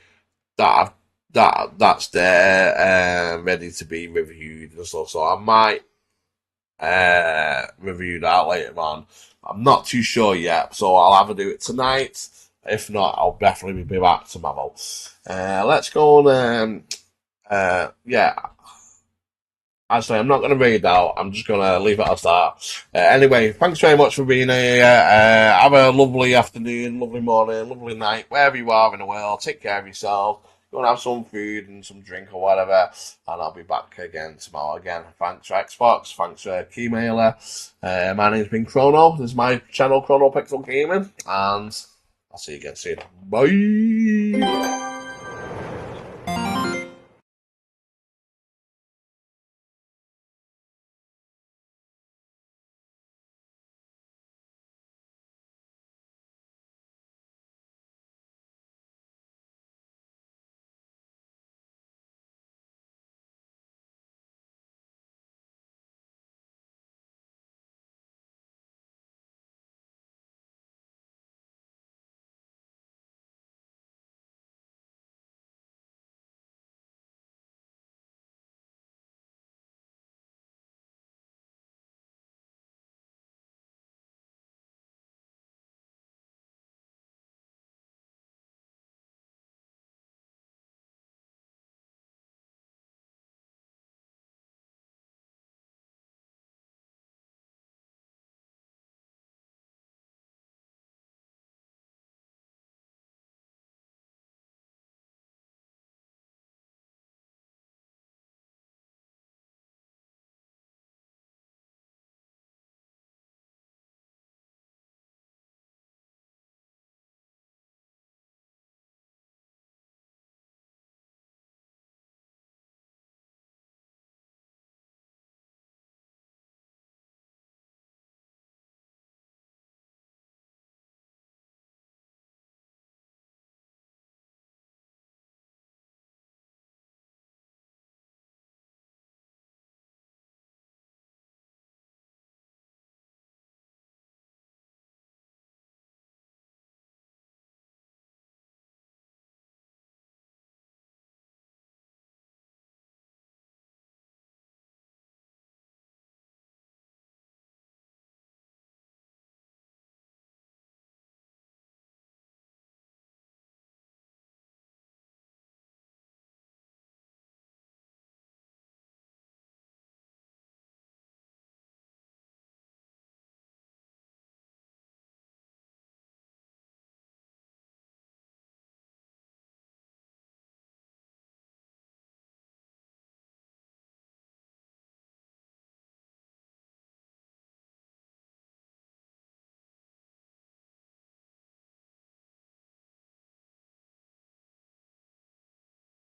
that's there ready to be reviewed and stuff. So I might review that later on. I'm not too sure yet, so I'll either do it tonight. If not, I'll definitely be back tomorrow. Let's go and yeah. Actually, I'm not going to read out. I'm just going to leave it as that. Anyway, thanks very much for being here. Have a lovely afternoon, lovely morning, lovely night, wherever you are in the world. Take care of yourself. Go and have some food and some drink or whatever. And I'll be back again tomorrow. Again, thanks for Xbox. Thanks for Keymailer. My name's been Chrono. This is my channel, Chrono Pixel Gaming. And I'll see you again soon. Bye.